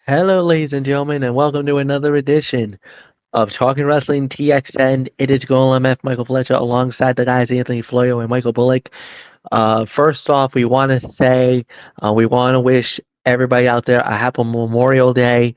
Hello, ladies and gentlemen, and welcome to another edition of Talking Wrestling TXN. It is Goal MF Michael Fletcher alongside the guys Anthony Florio and Michael Bullock. First off, we want to say we want to wish everybody out there a happy Memorial Day,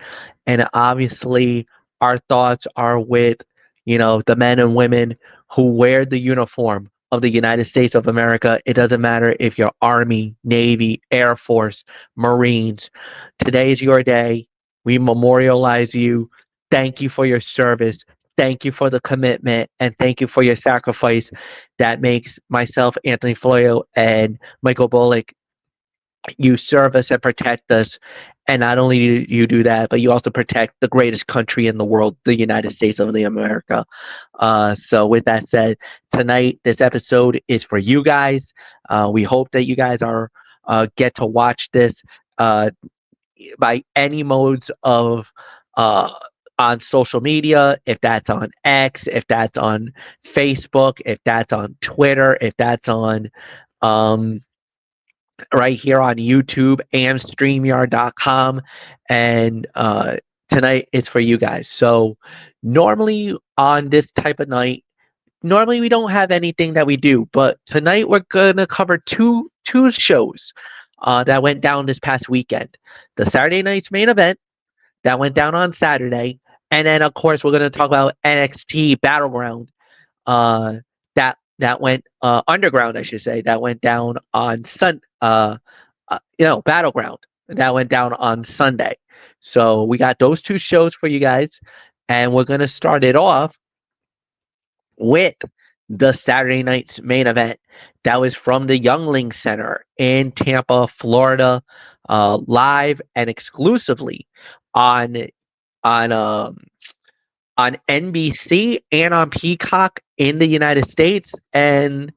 and obviously our thoughts are with the men and women who wear the uniform of the United States of America. It doesn't matter if you're Army, Navy, Air Force, Marines. Today is your day. We memorialize you. Thank you for your service. Thank you for the commitment, and thank you for your sacrifice that makes myself, Anthony Florio, and Michael Bullock, you serve us and protect us. And not only do you do that, but you also protect the greatest country in the world, the United States of America. So with that said, tonight, this episode is for you guys. We hope that you guys are get to watch this by any modes of on social media, if that's on X, if that's on Facebook, if that's on Twitter, if that's on um, right here on YouTube and StreamYard.com. And tonight is for you guys. So normally on this type of night, normally we don't have anything that we do, but tonight we're gonna cover two shows that went down this past weekend. The Saturday night's main event that went down on Saturday, and then of course we're gonna talk about NXT Battleground. Uh, that went underground, I should say. That went down on Battleground. That went down on Sunday. So we got those two shows for you guys, and we're gonna start it off with the Saturday night's main event that was from the Youngling Center in Tampa, Florida, live and exclusively on on um, on NBC and on Peacock in the United States, and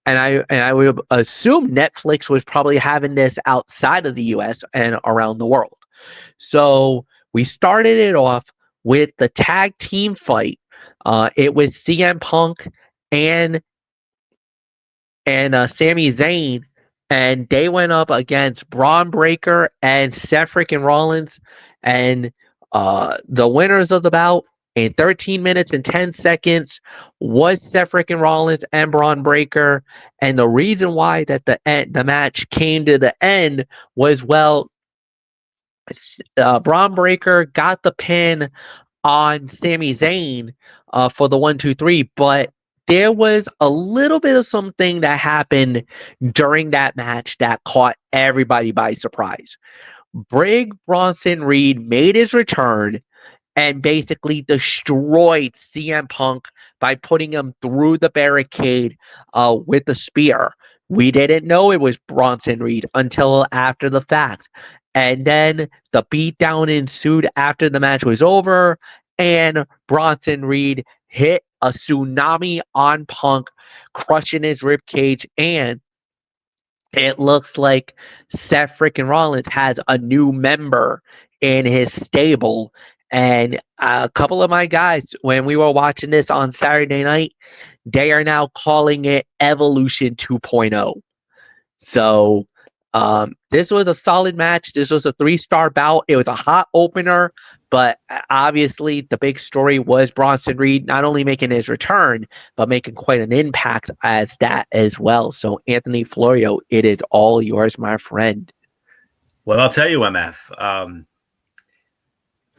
I would assume Netflix was probably having this outside of the US and around the world. So we started it off with the tag team fight. It was CM Punk and Sami Zayn, and they went up against Braun Breaker and Seth freaking Rollins, and the winners of the bout in 13 minutes and 10 seconds was Seth freaking Rollins and Braun Breaker. And the reason why that the match came to the end was, well, Braun Breaker got the pin on Sami Zayn for the 1, 2, 3, but there was a little bit of something that happened during that match that caught everybody by surprise. Brig Bronson Reed made his return and basically destroyed CM Punk by putting him through the barricade with a spear. We didn't know it was Bronson Reed until after the fact. And then the beatdown ensued after the match was over, and Bronson Reed hit a tsunami on Punk, crushing his rib cage, and it looks like Seth freaking Rollins has a new member in his stable. And a couple of my guys, when we were watching this on Saturday night, they are now calling it Evolution 2.0. So this was a solid match. This was a 3-star bout. It was a hot opener, but obviously the big story was Bronson Reed not only making his return, but making quite an impact as that as well. So Anthony Florio, it is all yours, my friend. Well, I'll tell you, MF.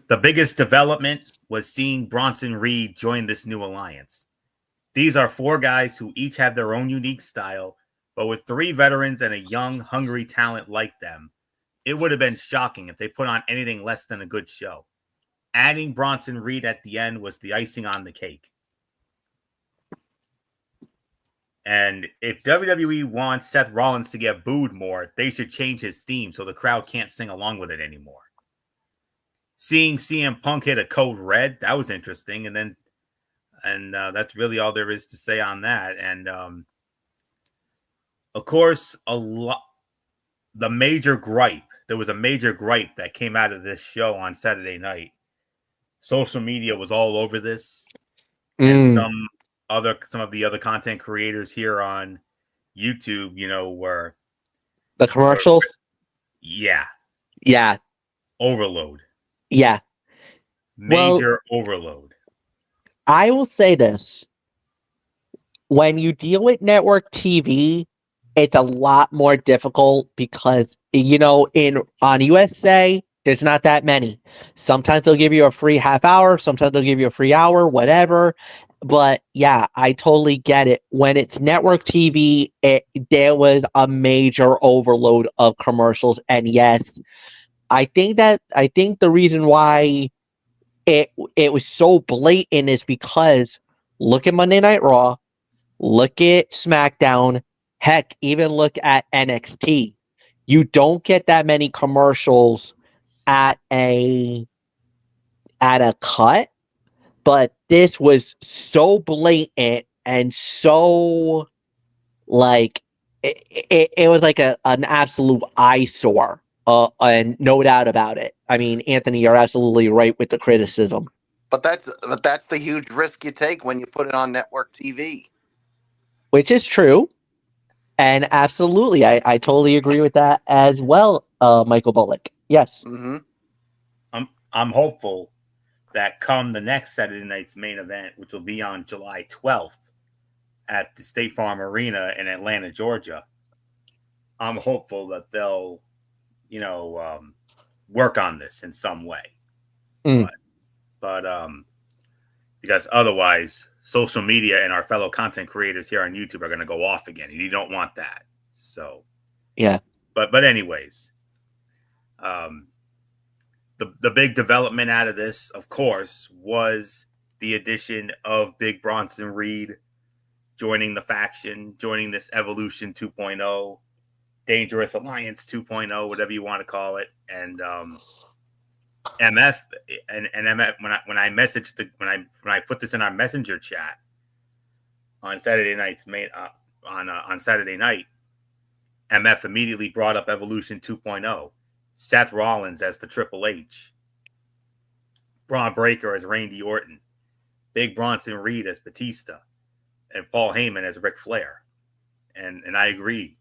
The biggest development was seeing Bronson Reed join this new alliance. These are 4 guys who each have their own unique style, but with 3 veterans and a young, hungry talent like them, it would have been shocking if they put on anything less than a good show. Adding Bronson Reed at the end was the icing on the cake. And if WWE wants Seth Rollins to get booed more, they should change his theme so the crowd can't sing along with it anymore. Seeing CM Punk hit a code red, that was interesting. And that's really all there is to say on that. And of course, there was a major gripe that came out of this show on Saturday night. Social media was all over this, and some of the other content creators here on YouTube, were the commercials. Yeah, Yeah, overload. Yeah. Well, Major overload. I will say this. When you deal with network TV, it's a lot more difficult because in on USA, there's not that many. Sometimes they'll give you a free half hour, sometimes they'll give you a free hour, whatever. But yeah, I totally get it. When it's network TV, there was a major overload of commercials, and yes, I think the reason why it was so blatant is because look at Monday Night Raw, look at SmackDown, heck, even look at NXT. You don't get that many commercials at a cut, but this was so blatant and so like it was like an absolute eyesore. And no doubt about it. I mean, Anthony, you're absolutely right with the criticism. But that's the huge risk you take when you put it on network TV. Which is true. And absolutely, I totally agree with that as well, Michael Bullock. Yes. Mm-hmm. I'm hopeful that come the next Saturday night's main event, which will be on July 12th at the State Farm Arena in Atlanta, Georgia, I'm hopeful that they'll, work on this in some way. Mm. But because otherwise, social media and our fellow content creators here on YouTube are going to go off again, and you don't want that. So, yeah. But anyways, the big development out of this, of course, was the addition of Big Bronson Reed joining the faction, joining this Evolution 2.0, Dangerous Alliance 2.0, whatever you want to call it, and MF and MF when I messaged when I put this in our messenger chat on Saturday night's on Saturday night, MF immediately brought up Evolution 2.0, Seth Rollins as the Triple H, Braun Breaker as Randy Orton, Big Bronson Reed as Batista, and Paul Heyman as Ric Flair. And I agree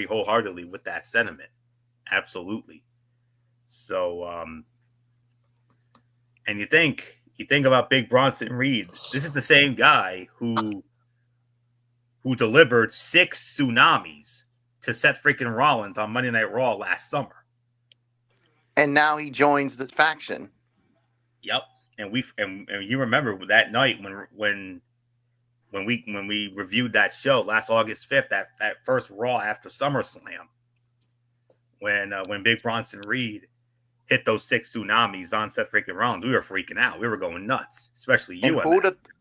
wholeheartedly with that sentiment. Absolutely. So and you think about Big Bronson Reed, this is the same guy who delivered 6 tsunamis to Seth freaking Rollins on Monday Night Raw last summer. And now he joins this faction. Yep. And you remember that night when we reviewed that show last August 5th, that first Raw after SummerSlam, when Big Bronson Reed hit those 6 tsunamis on Seth freaking Rollins, we were freaking out. We were going nuts, especially you.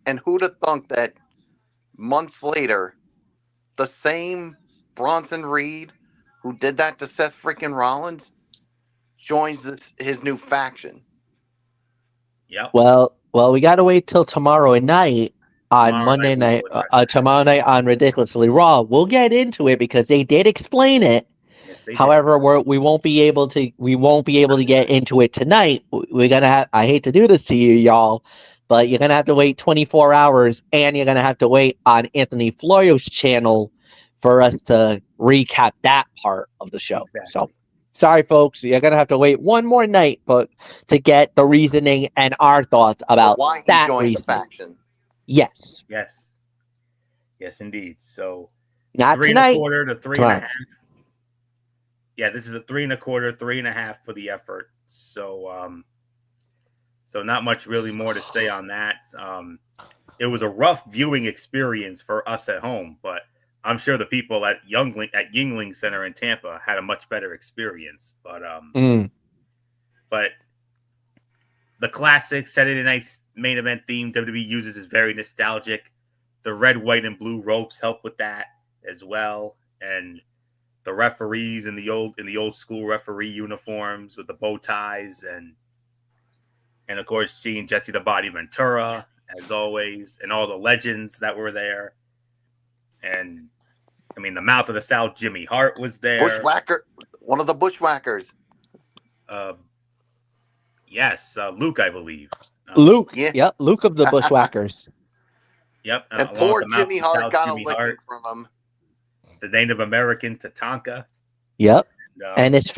And who'd have thunk that months later, the same Bronson Reed who did that to Seth freaking Rollins joins his new faction. Yep. Well, we got to wait till tomorrow night on Monday night. Tomorrow night on Ridiculously Raw. We'll get into it because they did explain it. Yes, they However, we won't be able to get into it tonight. We're gonna have. I hate to do this to you, y'all, but you're gonna have to wait 24 hours, and you're gonna have to wait on Anthony Floyo's channel for us to recap that part of the show. Exactly. So, sorry, folks, you're gonna have to wait one more night, but to get the reasoning and our thoughts about why that he joined reasoning. the faction. Yes. Yes, indeed. So not 3 tonight. 1/4 to 3 1/2. Yeah, this is a 3 1/4, 3 1/2 for the effort. So, so not much really more to say on that. It was a rough viewing experience for us at home, but I'm sure the people at Yuengling Center in Tampa had a much better experience. But but the classic Saturday night's main event theme WWE uses is very nostalgic. The red, white, and blue ropes help with that as well, and the referees in the old school referee uniforms with the bow ties, and of course seeing Jesse the Body Ventura as always, and all the legends that were there. And I mean, the Mouth of the South, Jimmy Hart was there. Bushwhacker, one of the Bushwhackers. Yes, Luke, I believe. Luke. Yeah. Yep, Luke of the Bushwhackers. Yep. And poor Jimmy Hart got a licking from him. The Native American Tatanka. Yep. And his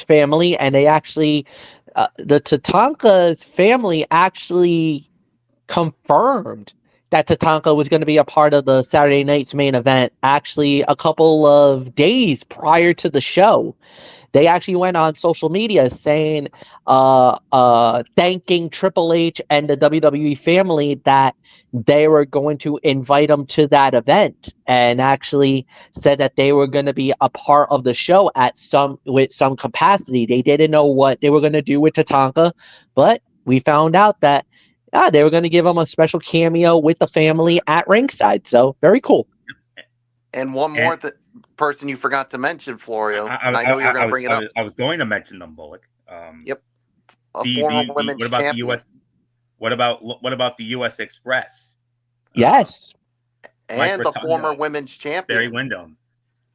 family, and they actually the Tatanka's family actually confirmed that Tatanka was going to be a part of the Saturday night's main event actually a couple of days prior to the show. They actually went on social media saying, thanking Triple H and the WWE family that they were going to invite him to that event, and actually said that they were going to be a part of the show with some capacity. They didn't know what they were going to do with Tatanka, but we found out that they were going to give him a special cameo with the family at ringside. So very cool. And one more person you forgot to mention, Florio, and I know you're going to bring it up. I was going to mention them, Bullock. Yep. Former women's what about champion. the US? What about the US Express? Yes. And the former women's champion. Barry Windham.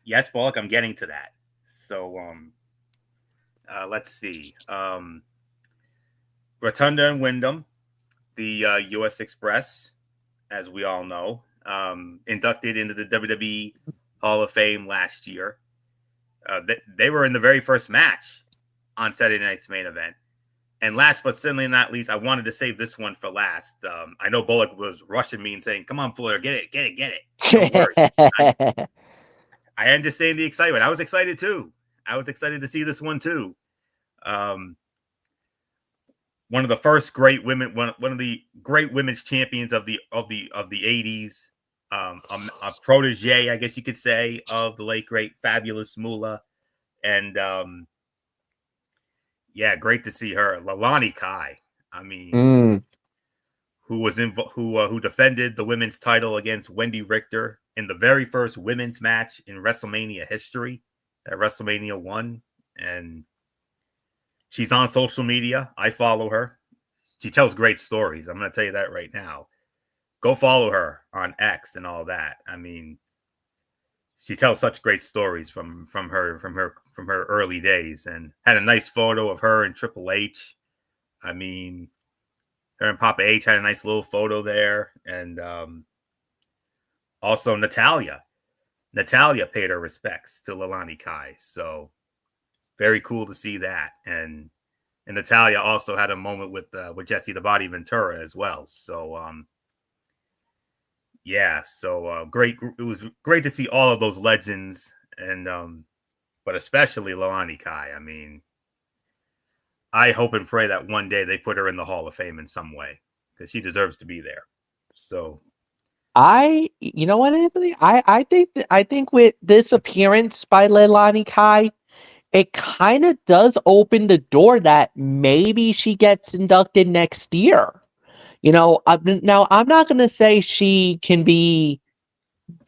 Yes, Bullock, I'm getting to that. So let's see. Rotunda and Windham, the US Express, as we all know, inducted into the WWE Hall of Fame last year. They were in the very first match on Saturday night's main event. And last but certainly not least, I wanted to save this one for last. I know Bullock was rushing me and saying, "Come on, Fuller, get it. Don't worry." I understand the excitement. I was excited too. I was excited to see this one too. One of the first great women, one of the great women's champions of the 80s. A protege, I guess you could say, of the late great Fabulous Moolah, and great to see her, Lalani Kai. I mean, who defended the women's title against Wendy Richter in the very first women's match in WrestleMania history, at WrestleMania 1, and she's on social media. I follow her. She tells great stories. I'm going to tell you that right now. Go follow her on X and all that. I mean, she tells such great stories from her early days, and had a nice photo of her and Triple H. I mean, her and Papa H had a nice little photo there, and also Natalia paid her respects to Lalani Kai. So very cool to see that, and Natalia also had a moment with Jesse the Body Ventura as well. So great. It was great to see all of those legends, and but especially Lalani Kai. I mean, I hope and pray that one day they put her in the Hall of Fame in some way, because she deserves to be there. So, you know what, Anthony? I think with this appearance by Leilani Kai, it kind of does open the door that maybe she gets inducted next year. You know, now I'm not going to say she can be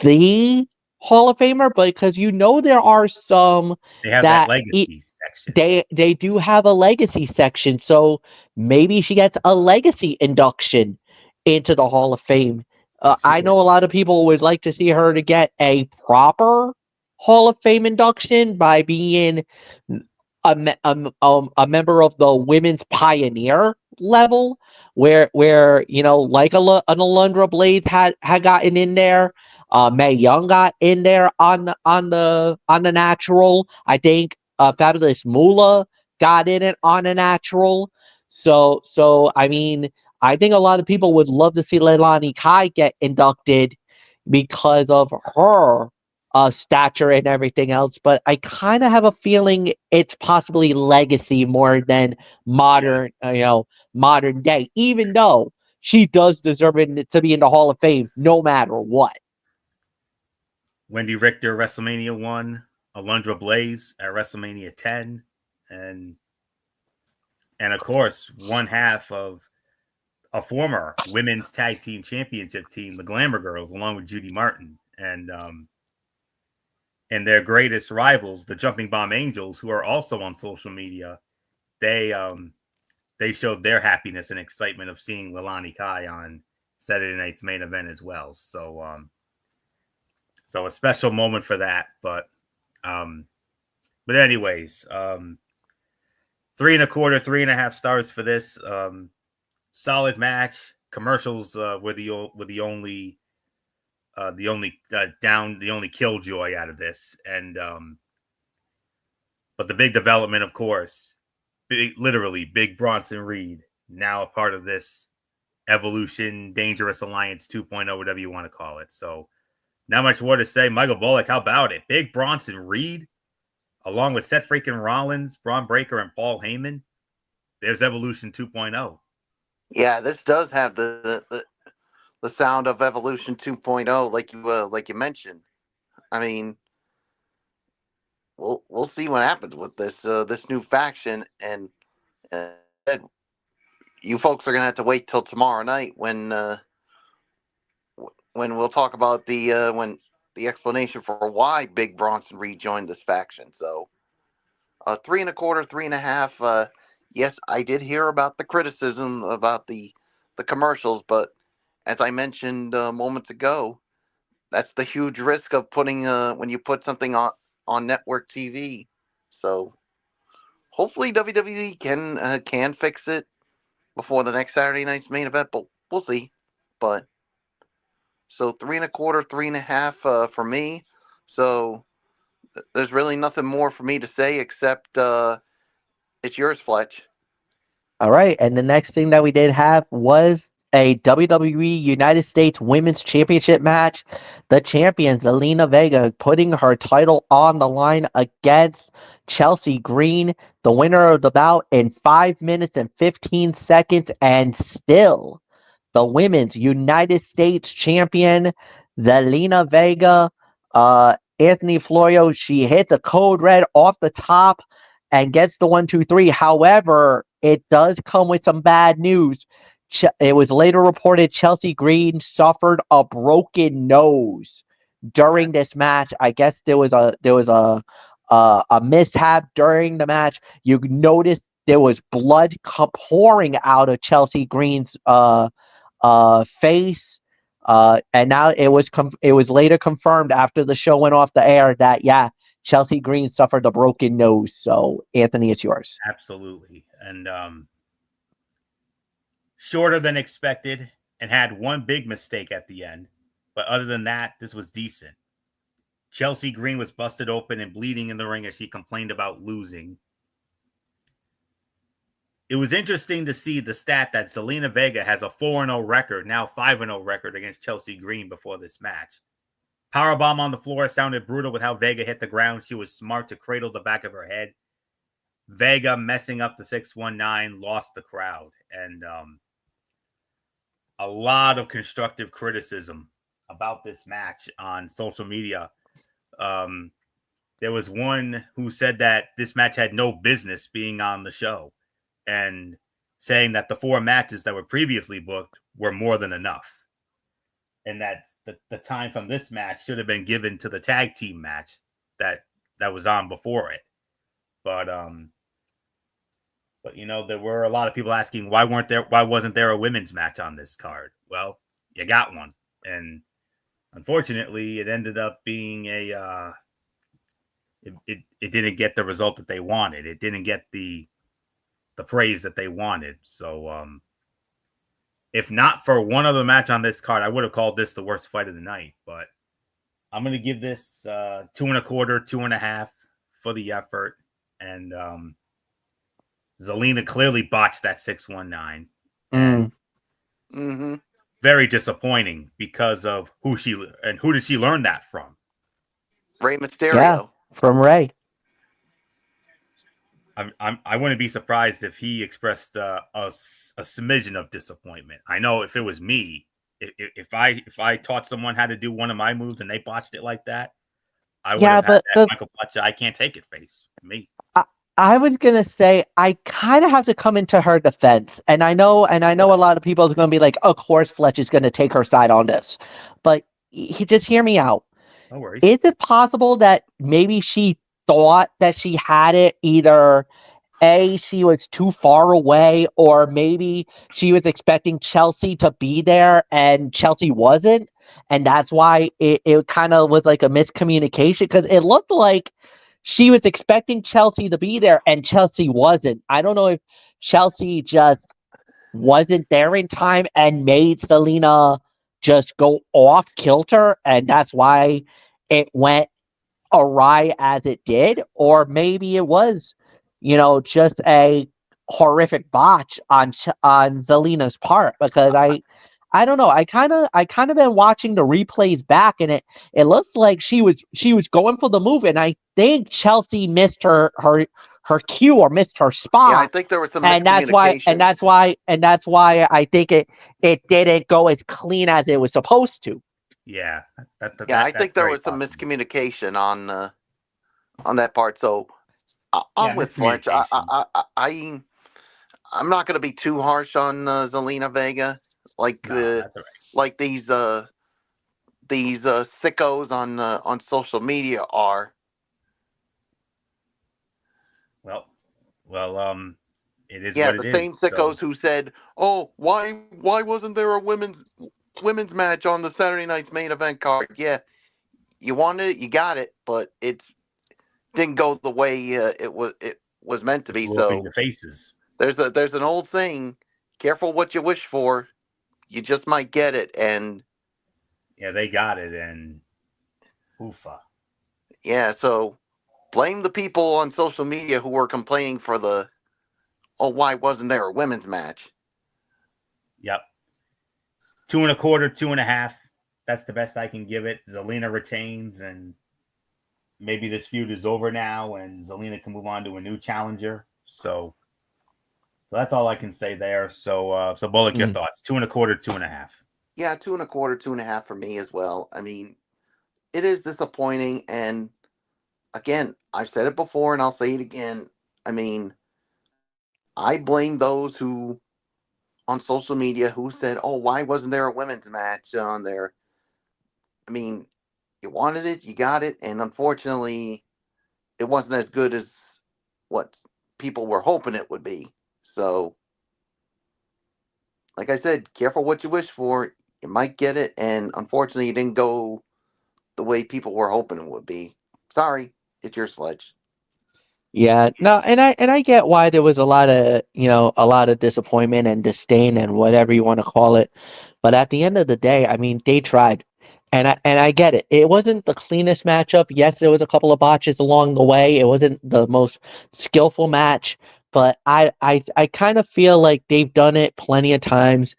the Hall of Famer, but because there are some they have that legacy section. They do have a legacy section, so maybe she gets a legacy induction into the Hall of Fame. I know a lot of people would like to see her to get a proper Hall of Fame induction by being a member of the women's pioneer level, where like an Alundra Blaze had gotten in there. Mae Young got in there on the natural. I think Fabulous Moolah got in it on a natural. So I mean, I think a lot of people would love to see Leilani Kai get inducted because of her stature and everything else, but I kind of have a feeling it's possibly legacy more than modern, modern day, even though she does deserve it to be in the Hall of Fame no matter what. Wendy Richter, WrestleMania 1, Alundra Blaze at WrestleMania 10, and of course, one half of a former women's tag team championship team, the Glamour Girls, along with Judy Martin, and their greatest rivals, the Jumping Bomb Angels, who are also on social media. They showed their happiness and excitement of seeing Leilani Kai on Saturday night's main event as well. So a special moment for that. But anyways, 3 1/4, 3.5 stars for this. Solid match. Commercials were the only killjoy out of this, and but the big development, of course, literally Big Bronson Reed, now a part of this Evolution Dangerous Alliance 2.0, whatever you want to call it. So, not much more to say. Michael Bullock, how about it? Big Bronson Reed, along with Seth freaking Rollins, Braun Breaker, and Paul Heyman. There's Evolution 2.0. Yeah, this does have the sound of Evolution 2.0, like you mentioned. I mean, we'll see what happens with this new faction, and you folks are gonna have to wait till tomorrow night when we'll talk about the explanation for why Big Bronson rejoined this faction. So, 3.25, 3.5. Yes, I did hear about the criticism about the commercials, but as I mentioned moments ago, that's the huge risk of putting when you put something on network TV. So hopefully WWE can fix it before the next Saturday night's main event, but we'll see. But so 3.25, 3.5 for me. So there's really nothing more for me to say except it's yours, Fletch. All right, and the next thing that we did have was a WWE United States Women's Championship match. The champion, Zelina Vega, putting her title on the line against Chelsea Green, the winner of the bout in 5 minutes and 15 seconds, and still the Women's United States Champion, Zelina Vega. Anthony Florio, she hits a code red off the top and gets the 1-2-3. However, it does come with some bad news. It was later reported Chelsea Green suffered a broken nose during this match. I guess there was a mishap during the match. You noticed there was blood pouring out of Chelsea Green's face. And now it was later confirmed after the show went off the air that Chelsea Green suffered a broken nose. So Anthony, it's yours. Absolutely. And shorter than expected, and had one big mistake at the end. But other than that, this was decent. Chelsea Green was busted open and bleeding in the ring as she complained about losing. It was interesting to see the stat that Zelina Vega has a 4-0 record, now 5-0 record against Chelsea Green before this match. Powerbomb on the floor sounded brutal with how Vega hit the ground. She was smart to cradle the back of her head. Vega messing up the 619 lost the crowd. And a lot of constructive criticism about this match on social media. There was one who said that this match had no business being on the show, and saying that the 4 matches that were previously booked were more than enough, and that the time from this match should have been given to the tag team match that was on before it. But you know, there were a lot of people asking why wasn't there a women's match on this card? Well, you got one, and unfortunately, it ended up being it didn't get the result that they wanted. It didn't get the praise that they wanted. So if not for one other match on this card, I would have called this the worst fight of the night. But I'm going to give this 2.25, 2.5 for the effort. And Zelina clearly botched that 619. And very disappointing because of who did she learn that from? Rey Mysterio. Yeah, from Rey. I wouldn't be surprised if he expressed a smidgen of disappointment. I know if it was me, if I taught someone how to do one of my moves and they botched it like that, I would have had that Michael Fletcher, I can't take it face. Me. I was gonna say I kind of have to come into her defense, and I know a lot of people are gonna be like, "Of course, Fletch is gonna take her side on this," but just hear me out. No worries. Is it possible that maybe she thought that she had it? Either she was too far away, or maybe she was expecting Chelsea to be there and Chelsea wasn't, and that's why it kind of was like a miscommunication, because it looked like she was expecting Chelsea to be there and Chelsea wasn't. I don't know if Chelsea just wasn't there in time and made Zelina just go off kilter, and that's why it went awry as it did, or maybe it was, just a horrific botch on Zelina's part, because I don't know. I kind of been watching the replays back, and it looks like she was going for the move, and I think Chelsea missed her cue, or missed her Yeah, I spot, think there was some and that's why and miscommunication. that's why and that's why I think it didn't go as clean as it was supposed to. Yeah, Yeah, I that's think there very was some possible. miscommunication on that part. So Yeah, I'm with Fletch. miscommunication. I'm not going to be too harsh on Zelina Vega, like No, the that's all right. like these sickos on social media are. Well, it is Yeah, what the it is. same So sickos who said, "Oh, why wasn't there a women's match on the Saturday night's main event card?" Yeah, you wanted it, you got it, but it didn't go the way it was meant to it be. blew up in So your faces. there's an old saying: "Careful what you wish for, you just might get it." And Yeah, they got it, and oofa. yeah, so blame the people on social media who were complaining for the, "Oh, why wasn't there a women's match?" Yep. 2.25, 2.5. That's the best I can give it. Zelina retains, and maybe this feud is over now, and Zelina can move on to a new challenger. So that's all I can say there. So Bullock, your Mm. thoughts? 2.25, 2.5. Yeah, 2.25, 2.5 for me as well. I mean, it is disappointing, and again, I've said it before and I'll say it again. I mean, I blame those who on social media who said, "Oh, why wasn't there a women's match on there?" I mean, you wanted it, you got it, and unfortunately, it wasn't as good as what people were hoping it would be. So, like I said, careful what you wish for. You might get it, and unfortunately, it didn't go the way people were hoping it would be. Sorry, it's your sledge. Yeah, no, and I get why there was a lot of disappointment and disdain and whatever you want to call it, but at the end of the day, I mean, they tried, and I get it. It wasn't the cleanest matchup. Yes, there was a couple of botches along the way. It wasn't the most skillful match, but I kind of feel like they've done it plenty of times.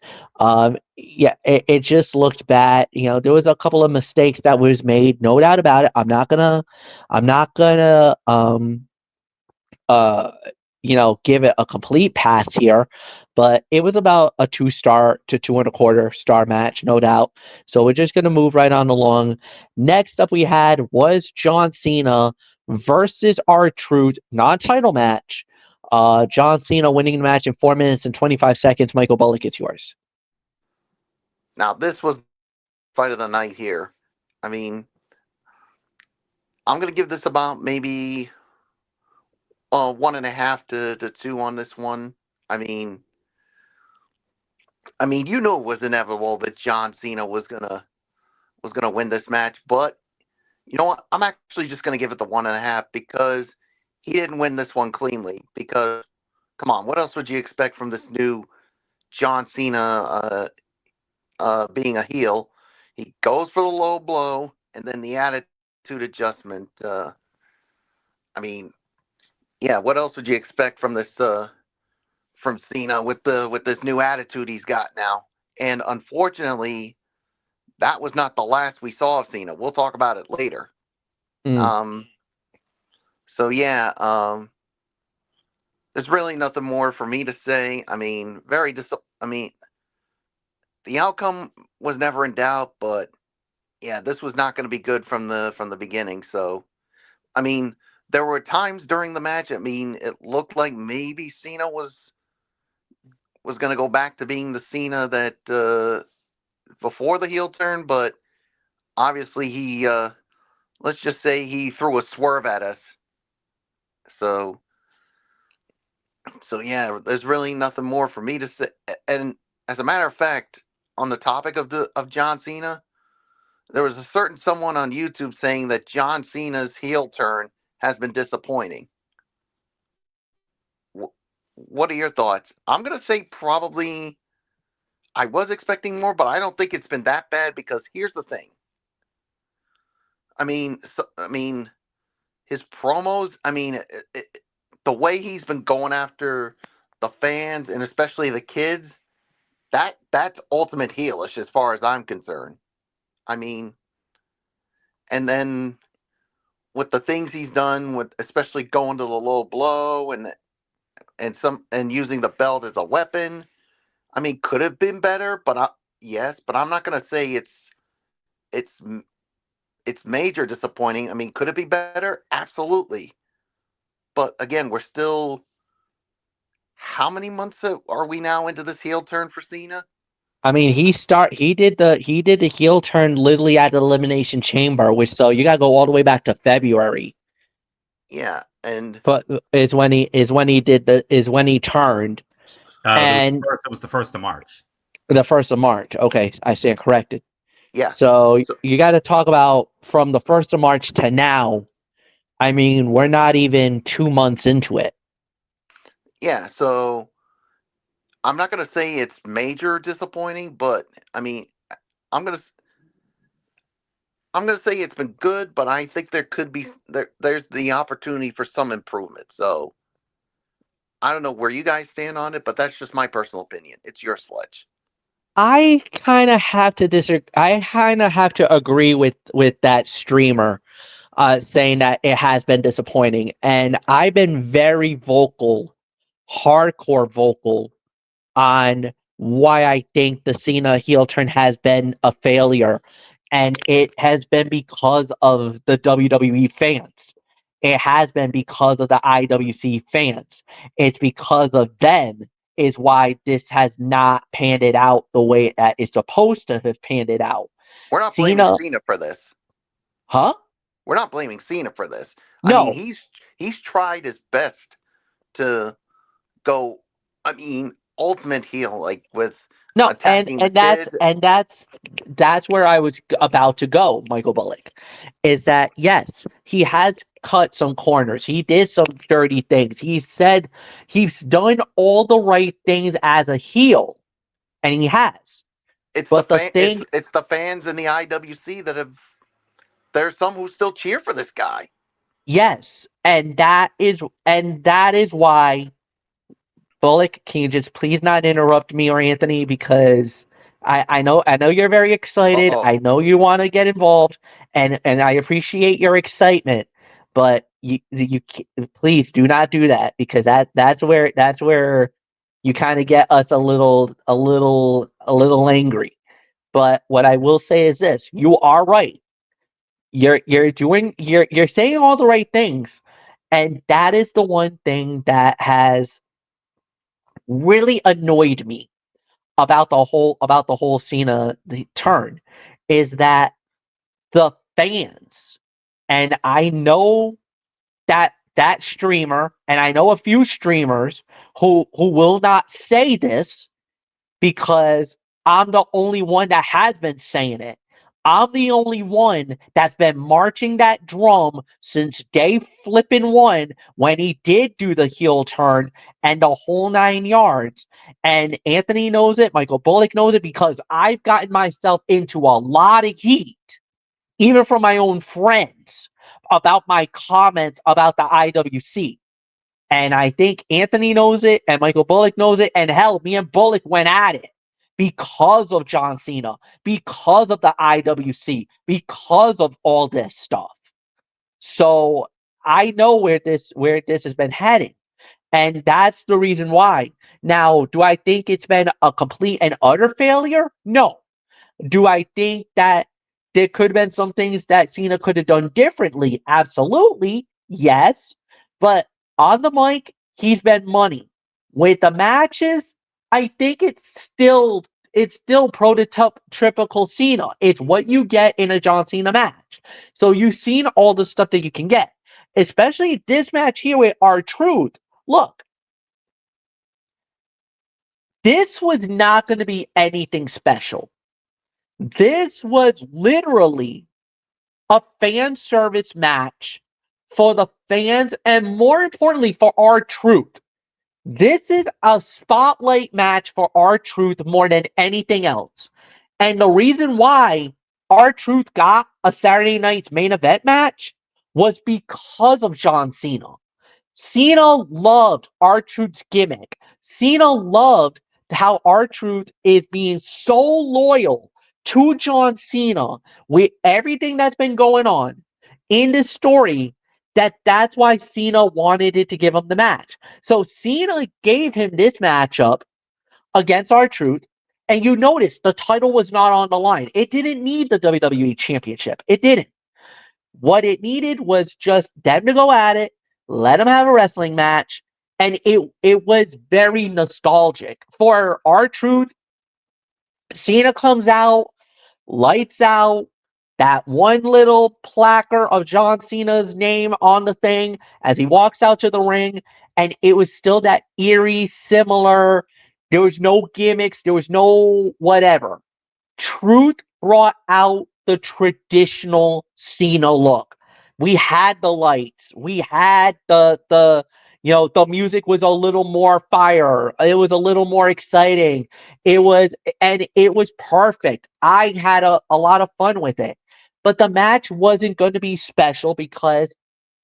Yeah, it just looked bad. There was a couple of mistakes that was made, no doubt about it. I'm not gonna uh give it a complete pass here, but it was about a 2 star to 2.25 star match, no doubt. So we're just gonna move right on along. Next up we had was John Cena versus R-Truth non-title match. John Cena winning the match in 4 minutes and 25 seconds. Michael Bullock, it's yours. Now, this was fight of the night here. I mean, I'm going to give this about maybe 1.5 to 2 on this one. I mean, you know, it was inevitable that John Cena was gonna win this match, but you know what? I'm actually just gonna give it the 1.5 because he didn't win this one cleanly. Because come on, what else would you expect from this new John Cena being a heel? He goes for the low blow and then the attitude adjustment. I mean, yeah, what else would you expect from this from Cena with this new attitude he's got now? And unfortunately, that was not the last we saw of Cena. We'll talk about it later. Mm. Um, so yeah, there's really nothing more for me to say. I mean, I mean, the outcome was never in doubt, but yeah, this was not going to be good from the beginning. So, I mean, there were times during the match. I mean, it looked like maybe Cena was going to go back to being the Cena that before the heel turn, but obviously he let's just say he threw a swerve at us. So yeah, there's really nothing more for me to say. And as a matter of fact, on the topic of John Cena, there was a certain someone on YouTube saying that John Cena's heel turn has been disappointing. What are your thoughts? I'm gonna say probably I was expecting more, but I don't think it's been that bad because here's the thing. I mean, his promos. I mean, the way he's been going after the fans and especially the kids, that's ultimate heelish as far as I'm concerned. I mean, and then with the things he's done, with especially going to the low blow and using the belt as a weapon. I mean, could have been better, yes, but I'm not going to say it's it's major disappointing. I mean, could it be better? Absolutely. But again, we're still how many months are we now into this heel turn for Cena? I mean, he did the heel turn literally at the Elimination Chamber, which so you gotta go all the way back to February. Yeah, and But is when he turned, and It was the 1st of March. the 1st of March. Okay, I stand corrected. yeah. So So you got to talk about from the 1st of March to now. I mean, we're not even 2 months into it. yeah, so I'm not going to say it's major disappointing, but I mean, I'm going to I'm going to say it's been good, but I think there could be there's the opportunity for some improvement. So I don't know where you guys stand on it, but that's just my personal opinion. It's yours, Fletch. I kind of have to disagree. I kind of have to agree with that streamer, saying that it has been disappointing, and I've been very vocal, hardcore vocal on why I think the Cena heel turn has been a failure, and it has been because of the WWE fans. It has been because of the IWC fans. It's because of them is why this has not panned it out the way that it's supposed to have panned it out. We're not blaming Cena, Cena for this. huh? We're not blaming Cena for this. I mean, No, he's tried his best to go. I mean, ultimate heel, like with no, and attacking the and that's kids. and that's where I was about to go, Michael Bullock. Is that yes, he has cut some corners. He did some dirty things. He said he's done all the right things as a heel, and he has. It's the But the fan. thing, It's the fans in the IWC that have. There's some who still cheer for this guy. yes, and that is why Bullock, can you just please not interrupt me or Anthony because I know you're very Uh excited. oh. I know you want to get involved, and I appreciate your excitement, but please do not do that because that's where you kind of get us a little angry. But what I will say is this: you are right. You're saying all the right things, and that is the one thing that has really annoyed me about the whole Cena the turn is that the fans, and I know that streamer, and I know a few streamers who will not say this because I'm the only one that has been saying it. I'm the only one that's been marching that drum since day flipping one when he did do the heel turn and the whole 9 yards. And Anthony knows it, Michael Bullock knows it because I've gotten myself into a lot of heat, even from my own friends, about my comments about the IWC. And I think Anthony knows it, and Michael Bullock knows it, and hell, me and Bullock went at it because of John Cena, because of the IWC, because of all this stuff. So I know where this has been heading, and that's the reason why. Now, do I think it's been a complete and utter failure? No. Do I think that there could have been some things that Cena could have done differently? Absolutely, yes. But on the mic, he's been money. With the matches, I think it's still prototypical Cena. It's what you get in a John Cena match. So you've seen all the stuff that you can get, especially this match here with R-Truth. Look, this was not going to be anything special. This was literally a fan service match for the fans and more importantly for R-Truth. This is a spotlight match for R-Truth more than anything else. And the reason why R-Truth got a Saturday night's main event match was because of John Cena. Cena loved R-Truth's gimmick. Cena loved how R-Truth is being so loyal to John Cena with everything that's been going on in this story, that's why Cena wanted it to give him the match. So Cena gave him this matchup against R-Truth, and you notice the title was not on the line. It didn't need the WWE Championship. It didn't. What it needed was just them to go at it, let them have a wrestling match, and it was very nostalgic. For R-Truth, Cena comes out, lights out, that one little placard of John Cena's name on the thing as he walks out to the ring, and it was still that eerie, similar. There was no gimmicks, there was no whatever. Truth brought out the traditional Cena look. We had the lights. We had the the music was a little more fire. It was a little more exciting. It was perfect. I had a lot of fun with it. But the match wasn't going to be special because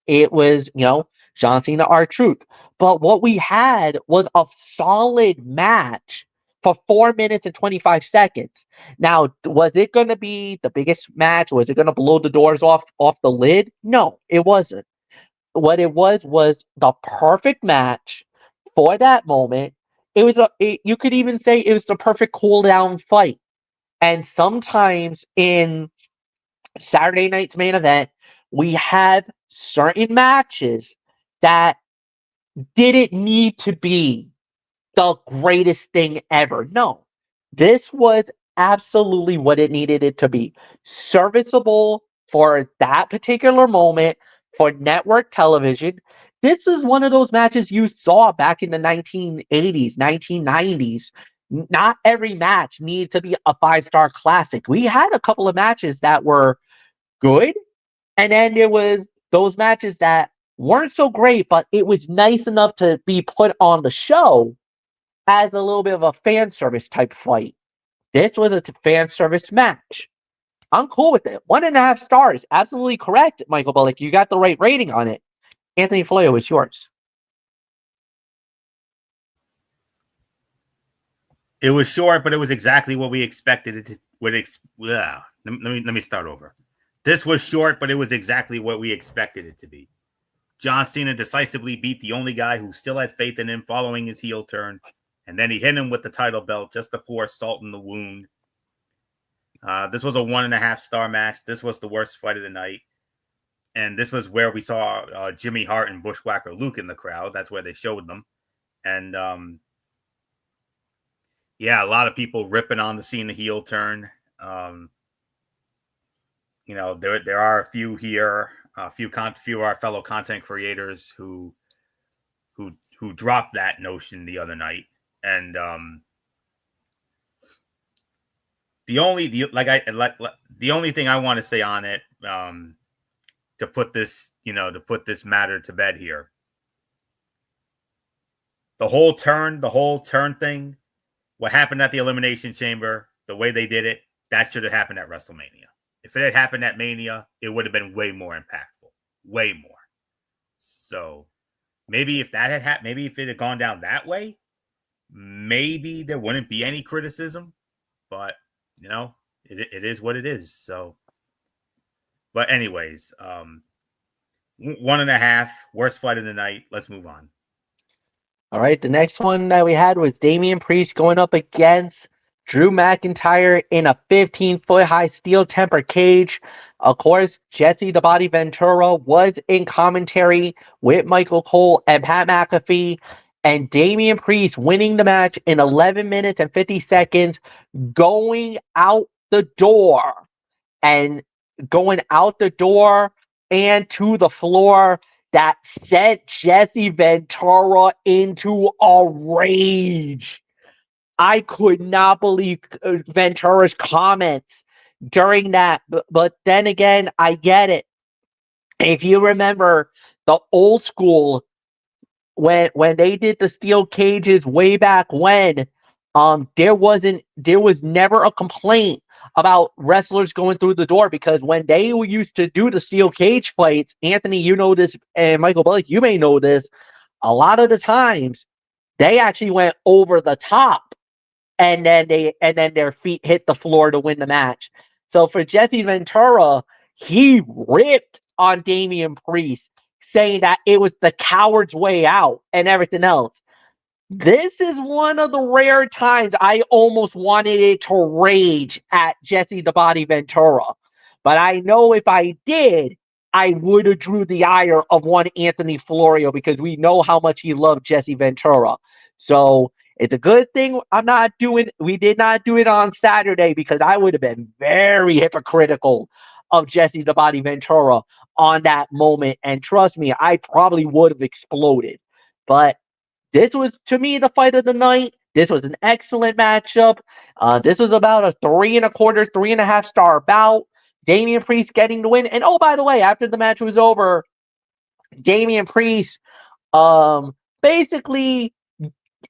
it was, John Cena, R-Truth. But what we had was a solid match for 4 minutes and 25 seconds. Now, was it going to be the biggest match? Was it going to blow the doors off the lid? No, it wasn't. What it was the perfect match for that moment. You could even say it was the perfect cool down fight. And sometimes in Saturday night's main event, we have certain matches that didn't need to be the greatest thing ever. No, this was absolutely what it needed it to be. Serviceable for that particular moment for network television. This is one of those matches you saw back in the 1980s, 1990s. Not every match needed to be a 5-star classic. We had a couple of matches that were good, and then there was those matches that weren't so great, but it was nice enough to be put on the show as a little bit of a fan service type fight. This was a fan service match. I'm cool with it. 1.5 stars. Absolutely correct, Michael Bullock. You got the right rating on it. Anthony Floyo, it's yours. It was short, but it was exactly what we expected it to. Let me start over. This was short, but it was exactly what we expected it to be. John Cena decisively beat the only guy who still had faith in him following his heel turn, and then he hit him with the title belt just to pour salt in the wound. This was a 1.5 star match. This was the worst fight of the night. And this was where we saw Jimmy Hart and Bushwhacker Luke in the crowd. That's where they showed them. And yeah, a lot of people ripping on the Cena heel turn. There are a few here, a few of our fellow content creators who dropped that notion the other night. And the only thing I want to say on it, to put this matter to bed here, the whole turn thing, what happened at the Elimination Chamber, the way they did it, that should have happened at WrestleMania. If it had happened at Mania, it would have been way more impactful, way more. So maybe if that had happened, maybe if it had gone down that way, maybe there wouldn't be any criticism. But it is what it is. So, but anyways, 1.5 worst fight of the night. Let's move on. All right, the next one that we had was Damian Priest going up against Drew McIntyre in a 15-foot high steel tempered cage. Of course, Jesse the Body Ventura was in commentary with Michael Cole and Pat McAfee, and Damian Priest winning the match in 11 minutes and 50 seconds, going out the door and to the floor. That sent Jesse Ventura into a rage. I could not believe Ventura's comments during that. But then again, I get it. If you remember the old school, when they did the steel cages way back when, there was never a complaint about wrestlers going through the door, because when they used to do the steel cage fights, Anthony, you know this, and Michael Blake, you may know this, a lot of the times they actually went over the top, and then their feet hit the floor to win the match. So for Jesse Ventura, he ripped on Damian Priest, saying that it was the coward's way out and everything else. This is one of the rare times I almost wanted it to rage at Jesse the Body Ventura. But I know if I did, I would have drew the ire of one Anthony Florio, because we know how much he loved Jesse Ventura. So it's a good thing we did not do it on Saturday, because I would have been very hypocritical of Jesse the Body Ventura on that moment. And trust me, I probably would have exploded. But this was, to me, the fight of the night. This was an excellent matchup. This was about a 3.25, 3.5 star bout. Damian Priest getting the win. And oh, by the way, after the match was over, Damian Priest basically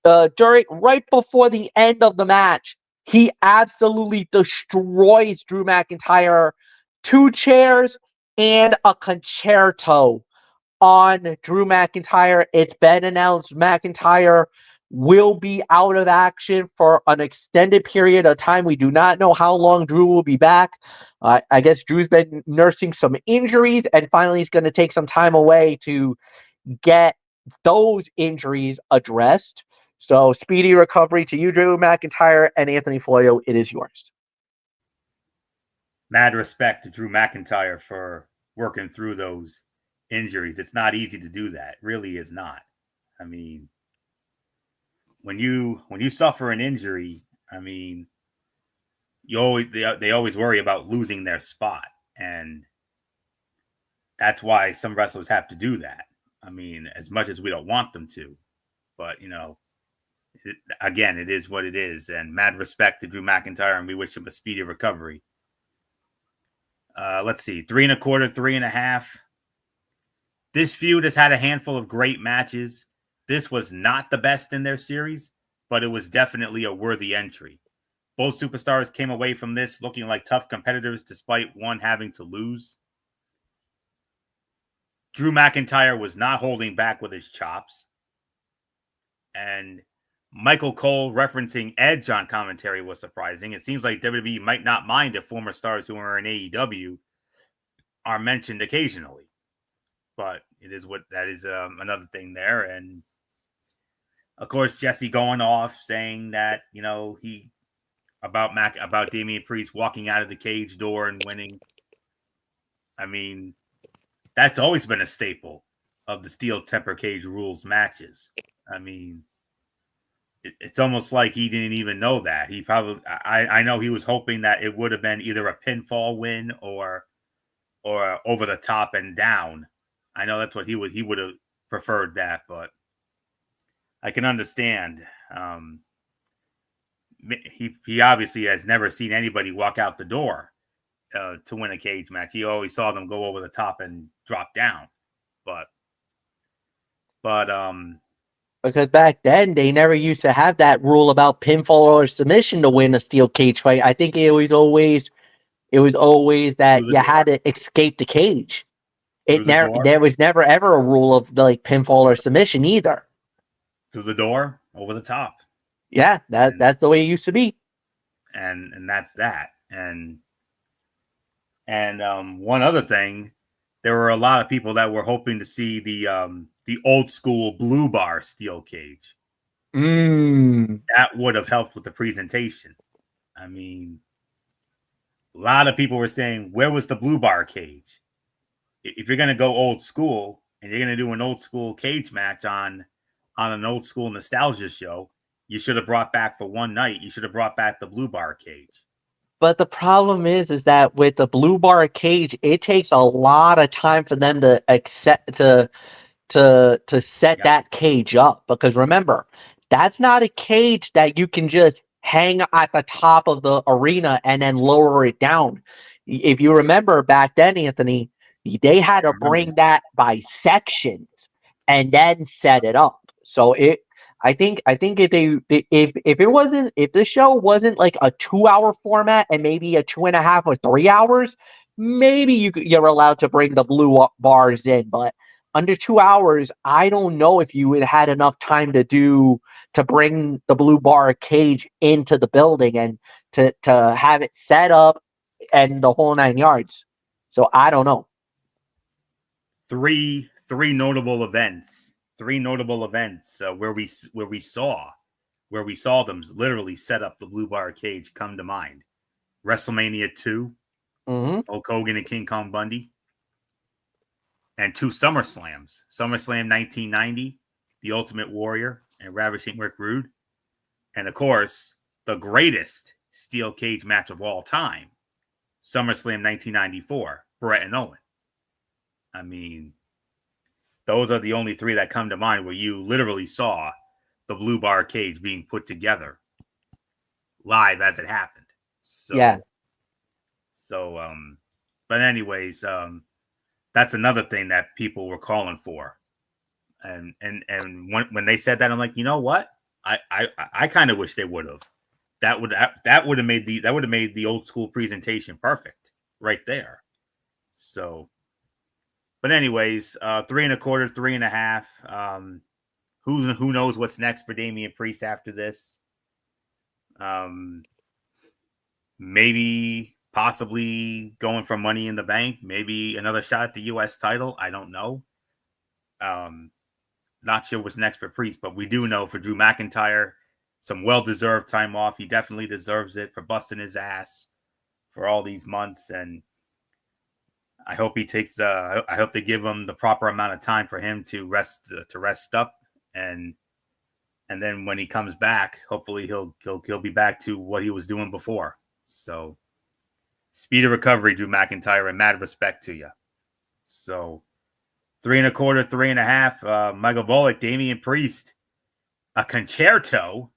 right before the end of the match, he absolutely destroys Drew McIntyre. 2 chairs and a concerto on Drew McIntyre. It's been announced McIntyre will be out of action for an extended period of time. We do not know how long Drew will be back. I guess Drew's been nursing some injuries, and finally he's going to take some time away to get those injuries addressed. So speedy recovery to you, Drew McIntyre, and Anthony Florio. It is yours. Mad respect to Drew McIntyre for working through those injuries. It's not easy to do that. It really is not. I mean, when you suffer an injury, I mean, they always worry about losing their spot, and that's why some wrestlers have to do that. I mean, as much as we don't want them to, but again, it is what it is. And mad respect to Drew McIntyre, and we wish him a speedy recovery. Let's see, 3.25, 3.5. This feud has had a handful of great matches. This was not the best in their series, but it was definitely a worthy entry. Both superstars came away from this looking like tough competitors, despite one having to lose. Drew McIntyre was not holding back with his chops. And Michael Cole referencing Edge on commentary was surprising. It seems like WWE might not mind if former stars who are in AEW are mentioned occasionally. But it is what that is, another thing there. And of course, Jesse going off saying that, about Damian Priest walking out of the cage door and winning. I mean, that's always been a staple of the Steel Temper Cage rules matches. I mean, it's almost like he didn't even know that. He probably, I know he was hoping that it would have been either a pinfall win or over the top and down. I know that's what he would have preferred that, but I can understand. He obviously has never seen anybody walk out the door to win a cage match. He always saw them go over the top and drop down, but because back then they never used to have that rule about pinfall or submission to win a steel cage fight. I think it was always that you had to escape the cage. There was never ever a rule of like pinfall or submission either. Through the door, over the top. Yeah, that's the way it used to be. And that's that. And one other thing, there were a lot of people that were hoping to see the old school blue bar steel cage. That would have helped with the presentation. I mean, a lot of people were saying, where was the blue bar cage? If you're going to go old school and you're going to do an old school cage match on an old school nostalgia show, you should have brought back for one night. You should have brought back the blue bar cage. But the problem is that with the blue bar cage, it takes a lot of time for them to accept to set that cage up. Because remember, that's not a cage that you can just hang at the top of the arena and then lower it down. If you remember back then, Anthony, they had to bring that by sections and then set it up. So I think if it wasn't, if the show wasn't like a 2 hour format and maybe a 2.5 or 3 hours, maybe you're allowed to bring the bars in. But under 2 hours, I don't know if you would had enough time to bring the blue bar cage into the building and to have it set up and the whole 9 yards. So I don't know. Three notable events. Three notable events where we saw them literally set up the blue bar cage come to mind. WrestleMania 2, Hmm. Hulk Hogan and King Kong Bundy, and 2 SummerSlams. SummerSlam 1990, The Ultimate Warrior and Ravishing Rick Rude, and of course the greatest steel cage match of all time, SummerSlam 1994, Bret and Owen. I mean, those are the only 3 that come to mind where you literally saw the blue bar cage being put together live as it happened. Yeah. But anyways, that's another thing that people were calling for. And when they said that, I'm like, you know what? I kind of wish they would have. That would have made the old school presentation perfect right there. So, but anyways, 3.25, 3.5. Who knows what's next for Damian Priest after this? Maybe possibly going for Money in the Bank, maybe another shot at the U.S. title. I don't know. Not sure what's next for Priest, but we do know for Drew McIntyre, some well-deserved time off. He definitely deserves it for busting his ass for all these months, and I hope he takes I hope they give him the proper amount of time for him to rest up, and then when he comes back, hopefully he'll be back to what he was doing before. So, speed of recovery, Drew McIntyre, and mad respect to you. So, 3.25, 3.5. Michael Bullock, Damian Priest, a concerto,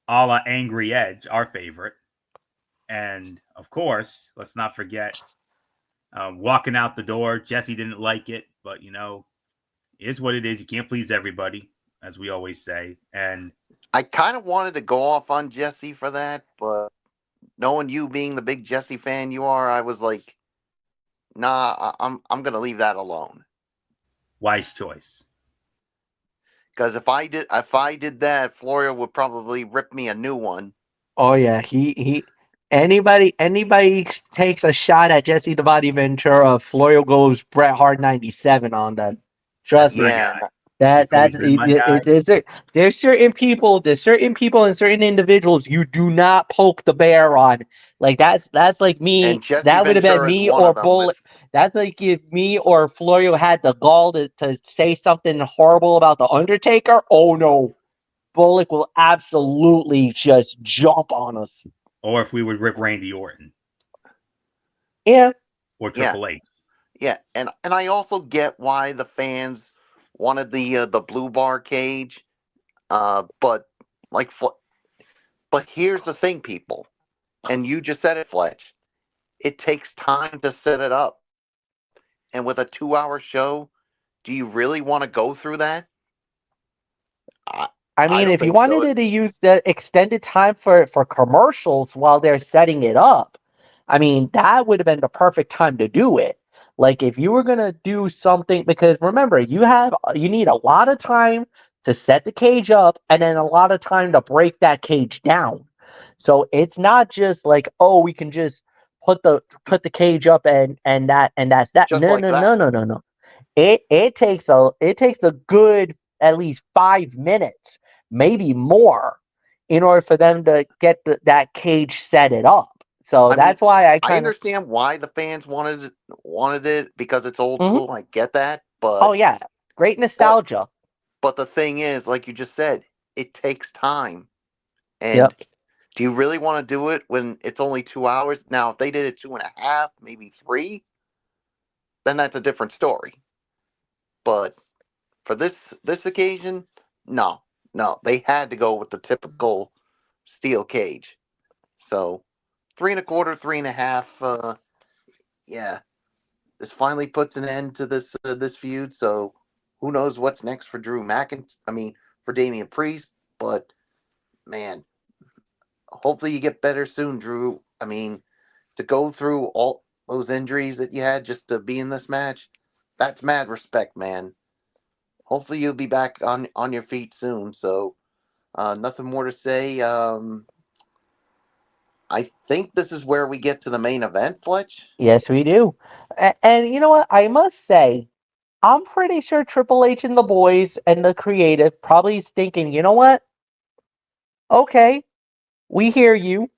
a la Angry Edge, our favorite, and of course, let's not forget walking out the door. Jesse didn't like it, but it is what it is. You can't please everybody, as we always say. And I kind of wanted to go off on Jesse for that, but knowing you being the big Jesse fan you are, I was like, nah, I'm gonna leave that alone. wise choice. Because if I did that, Florio would probably rip me a new one. Oh yeah, he anybody takes a shot at Jesse the Body Ventura, Florio goes Bret Hart 97 on them. That's Trust my me. Yeah, guy. That He's always been my guy. there's certain people and certain individuals you do not poke the bear on. Like that's like me. and Jesse That would have been Ventura is me one or of them. With Bullet. That's like if me or Florio had the gall to say something horrible about the Undertaker. Oh no, Bullock will absolutely just jump on us. Or if we would rip Randy Orton Yeah, or yeah, Triple H. yeah, and I also get why the fans wanted the blue bar cage, but like, but here's the thing, people, and you just said it, Fletch. It takes time to set it up, and with a 2 hour show, do you really want to go through that? I I I mean, don't if you think so. wanted to use the extended time for commercials while they're setting it up, I mean, that would have been the perfect time to do it. Like if you were gonna do something, because remember, you need a lot of time to set the cage up and then a lot of time to break that cage down. So it's not just like, oh, we can just put the cage up and that's that. Just No, like no, no, that. no, no, no. It takes a good at least 5 minutes, maybe more, in order for them to get that cage set it up. So I mean, that's why I I kind of. understand why the fans wanted it because it's old Mhm. school. I get that, Oh yeah, great but nostalgia. but the thing is, like you just said, it takes time. And Yep. do you really want to do it when it's only 2 hours? Now, if they did it 2.5, maybe 3, then that's a different story. But for this occasion, no, no, they had to go with the typical steel cage. So 3.25, 3.5. Yeah, this finally puts an end to this feud. So who knows what's next for Drew McIntyre? I mean, for Damian Priest, but man, hopefully you get better soon, Drew. I mean, to go through all those injuries that you had just to be in this match, that's mad respect, man. Hopefully you'll be back on your feet soon. So, nothing more to say. I think this is where we get to the main event, Fletch. Yes, we do. And you know what? I must say, I'm pretty sure Triple H and the boys and the creative probably is thinking, you know what? Okay, we hear you.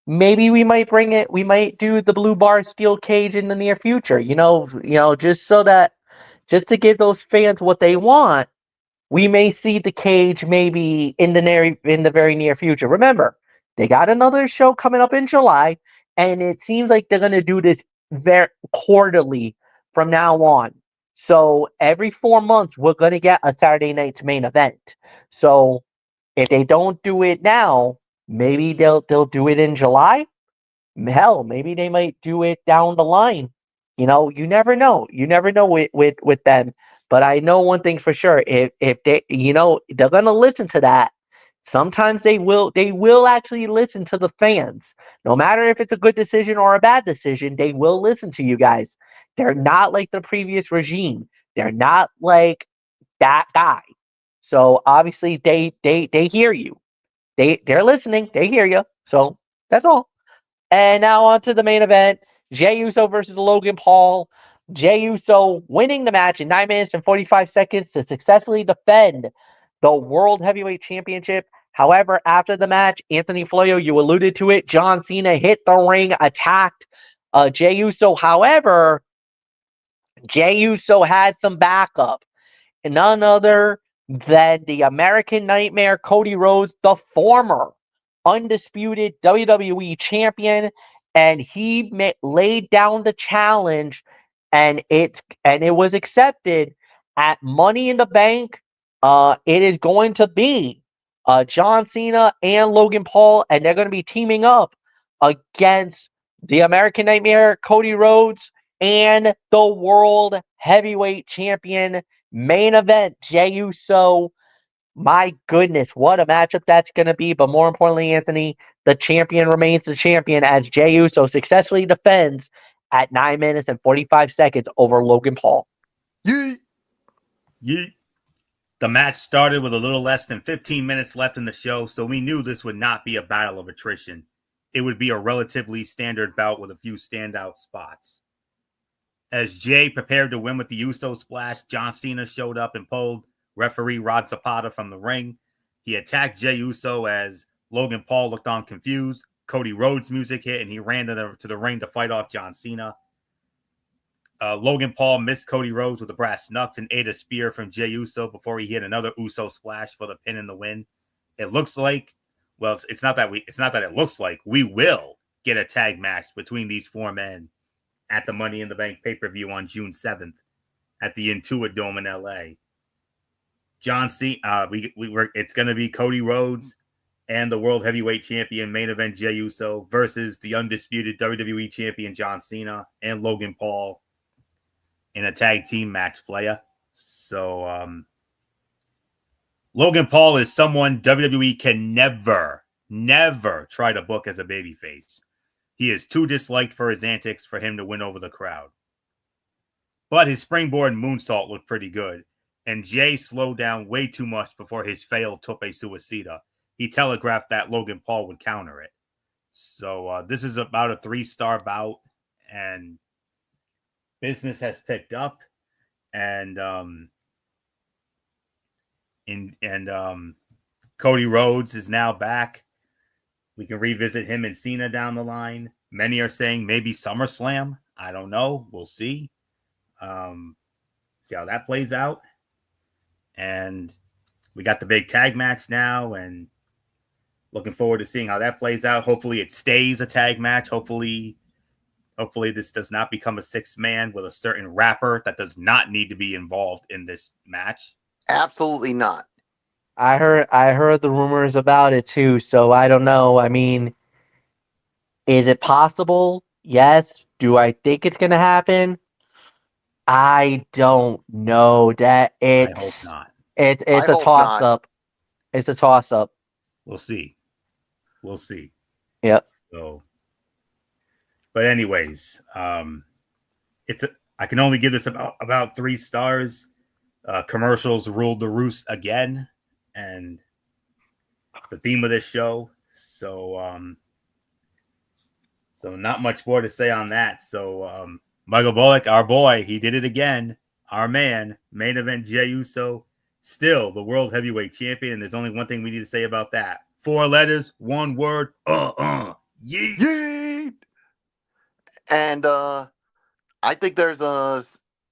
Maybe we might bring it. We might do the blue bar steel cage in the near future. Just so that, just to give those fans what they want. We may see the cage maybe in the very near future. Remember, they got another show coming up in July, and it seems like they're gonna do this very quarterly from now on. So every 4 months, we're gonna get a Saturday night's main event. So if they don't do it now, maybe they'll do it in July. Hell, maybe they might do it down the line. You never know. You never know with them. But I know one thing for sure. If they, they're gonna listen to that. Sometimes they will actually listen to the fans. No matter if it's a good decision or a bad decision, they will listen to you guys. They're not like the previous regime. They're not like that guy. So obviously they hear you. They're listening. They hear you. So that's all. And now on to the main event. Jey Uso versus Logan Paul. Jey Uso winning the match in 9 minutes and 45 seconds to successfully defend the World Heavyweight Championship. However, after the match, Anthony Floyo, you alluded to it, John Cena hit the ring, attacked Jey Uso. However, Jey Uso had some backup. None other than the American Nightmare, Cody Rhodes, the former undisputed WWE champion, and he laid down the challenge, and it was accepted at Money in the Bank. It is going to be John Cena and Logan Paul, and they're going to be teaming up against the American Nightmare, Cody Rhodes, and the World Heavyweight Champion. Main event, Jey Uso. My goodness, what a matchup that's going to be. But more importantly, Anthony, the champion remains the champion as Jey Uso successfully defends at 9 minutes and 45 seconds over Logan Paul. Yeet. Yeet. The match started with a little less than 15 minutes left in the show, so we knew this would not be a battle of attrition. It would be a relatively standard bout with a few standout spots. As Jey prepared to win with the Uso splash, John Cena showed up and pulled referee Rod Zapata from the ring. He attacked Jey Uso as Logan Paul looked on confused. Cody Rhodes' music hit, and he ran to the ring to fight off John Cena. Logan Paul missed Cody Rhodes with the brass knucks and ate a spear from Jey Uso before he hit another Uso splash for the pin and the win. It looks like, well, it's not that it looks like, we will get a tag match between these four men at the Money in the Bank pay-per-view on June 7th at the Intuit Dome in LA. John Cena, it's going to be Cody Rhodes and the World Heavyweight Champion main event Jey Uso versus the undisputed WWE Champion John Cena and Logan Paul in a tag team match, playa. So, Logan Paul is someone WWE can never try to book as a babyface. He is too disliked for his antics for him to win over the crowd. But his springboard moonsault looked pretty good, and Jey slowed down way too much before his failed tope suicida. He telegraphed that Logan Paul would counter it. So this is about a 3-star bout, and business has picked up, and Cody Rhodes is now back. We can revisit him and Cena down the line. Many are saying maybe SummerSlam. I don't know. We'll see. See how that plays out. And we got the big tag match now, and looking forward to seeing how that plays out. Hopefully it stays a tag match. Hopefully this does not become a 6-man with a certain rapper that does not need to be involved in this match. Absolutely not. I heard the rumors about it too, so I don't know. I mean, is it possible? Yes. Do I think it's gonna happen? I don't know. That I hope not. it's I a hope toss not. up. It's a toss-up. We'll see. We'll see. Yep. So, but anyways, I can only give this about 3 stars. Commercials ruled the roost again, and the theme of this show. So, so not much more to say on that. So, Michael Bullock, our boy, he did it again. Our man, main event Jey Uso, still the world heavyweight champion. And there's only one thing we need to say about that: 4 letters, 1 word. Yeet. Yeet. And I think there's a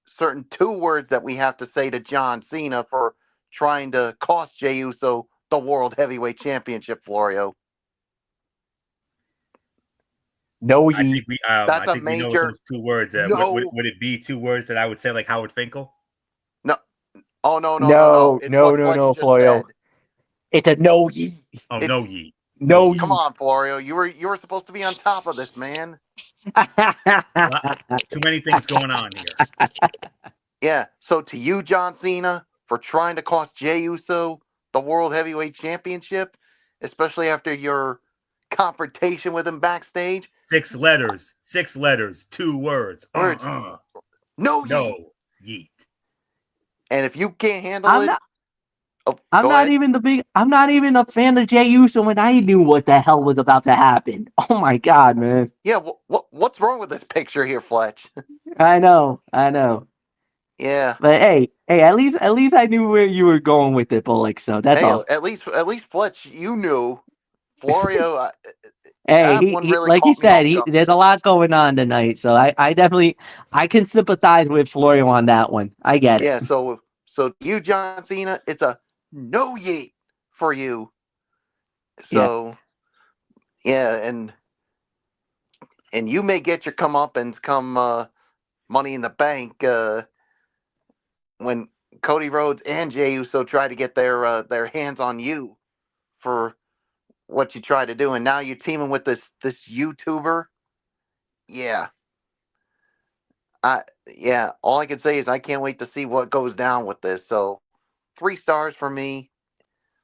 certain 2 words that we have to say to John Cena for trying to cost Jey Uso the World Heavyweight Championship, Florio. No, I think That's a we know major those 2 words. no. Would it be 2 words that I would say like Howard Finkel? No. Oh, no. no, It's no, what no, Fletch no, just Florio. said. It's a no yeet. Oh, It's- no yeet. No Come on, Florio. You were supposed to be on top of this, man. Too many things going on here. Yeah. So to you, John Cena, for trying to cost Jey Uso the World Heavyweight Championship, especially after your confrontation with him backstage. 6 letters, 2 words. Words. No, No yeet. And if you can't handle it, I'm not even a fan of Jey Uso, and I knew what the hell was about to happen. Oh my god, man. Yeah, what's wrong with this picture here, Fletch? I know. Yeah. But hey, at least I knew where you were going with it, Bullock. So that's all. At least Fletch, you knew. Florio, Hey, that one really like he caught me off said, guard. there's a lot going on tonight. So I definitely can sympathize with Florio on that one. I get it. Yeah, so you, John Cena, it's a no yeet for you. So yeah, and you may get your comeuppance come Money in the Bank when Cody Rhodes and Jey Uso try to get their hands on you for what you try to do, and now you're teaming with this YouTuber. Yeah. All I can say is I can't wait to see what goes down with this. So 3 stars for me.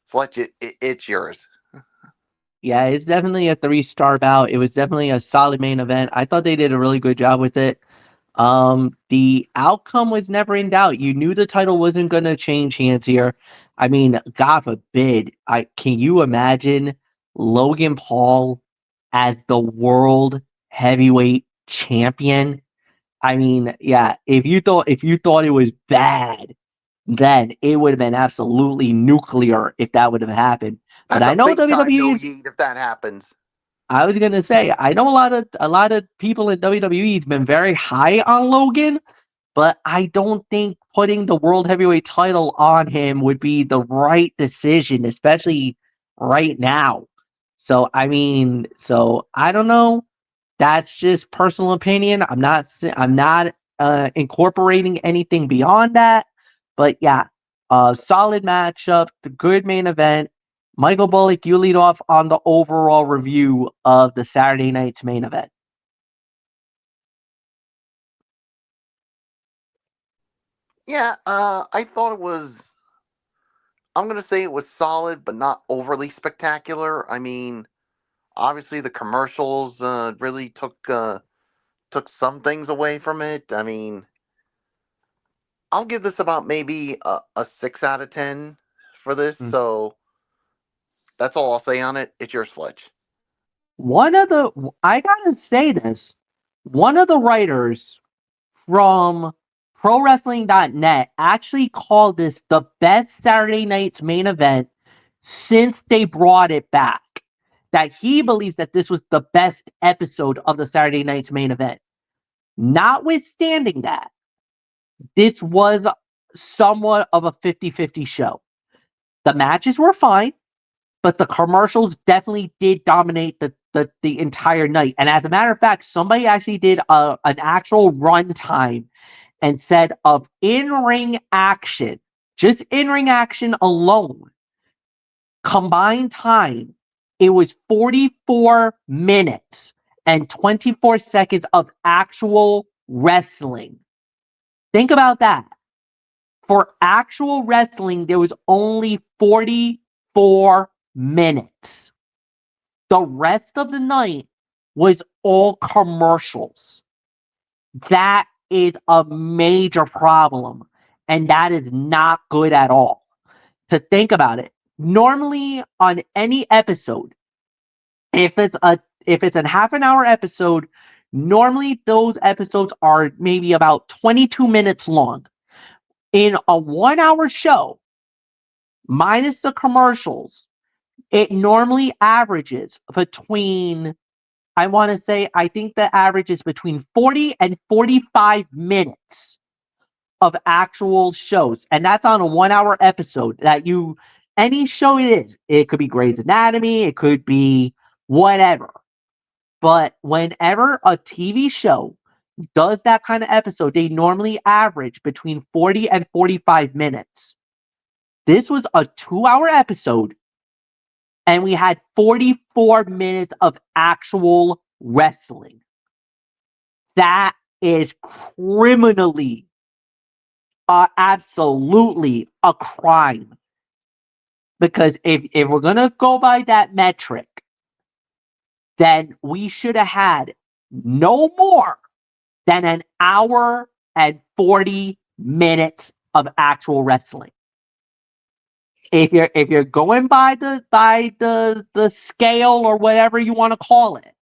Fletch, it's yours. Yeah, it's definitely a 3-star bout. It was definitely a solid main event. I thought they did a really good job with it. The outcome was never in doubt. You knew the title wasn't going to change hands here. I mean, God forbid. Can you imagine Logan Paul as the world heavyweight champion? I mean, yeah, if you thought it was bad, then it would have been absolutely nuclear if that would have happened. But That's I a know big time no WWE. yeet if that happens. I was gonna say I know a lot of people in WWE's been very high on Logan, but I don't think putting the world heavyweight title on him would be the right decision, especially right now. So I don't know. That's just personal opinion. I'm not incorporating anything beyond that. But yeah, solid matchup, the good main event. Michael Bullock, you lead off on the overall review of the Saturday night's main event. Yeah, I thought it was. I'm gonna say it was solid, but not overly spectacular. I mean, obviously the commercials really took some things away from it. I mean, I'll give this about maybe a 6 out of 10 for this. So that's all I'll say on it. It's yours, Fletch. I gotta say this, one of the writers from ProWrestling.net actually called this the best Saturday night's main event since they brought it back. That he believes that this was the best episode of the Saturday night's main event. Notwithstanding that, this was somewhat of a 50-50 show. The matches were fine, but the commercials definitely did dominate the entire night. And as a matter of fact, somebody actually did an actual runtime and said of in-ring action, just in-ring action alone, combined time, it was 44 minutes and 24 seconds of actual wrestling. Think about that. For actual wrestling, there was only 44 4 minutes. The rest of the night was all commercials. That is a major problem, and that is not good at all. To think about it, normally on any episode, if it's a half an hour episode, normally those episodes are maybe about 22 minutes long. In a 1 hour show, minus the commercials, it normally averages between, I think the average is between 40 and 45 minutes of actual shows. And that's on a 1 hour episode any show it is. It could be Grey's Anatomy, it could be whatever. But whenever a TV show does that kind of episode, they normally average between 40 and 45 minutes. This was a 2-hour episode, and we had 44 minutes of actual wrestling. That is criminally, absolutely a crime. Because if we're going to go by that metric, then we should have had no more than an hour and 40 minutes of actual wrestling. If you're going by the scale or whatever you want to call it,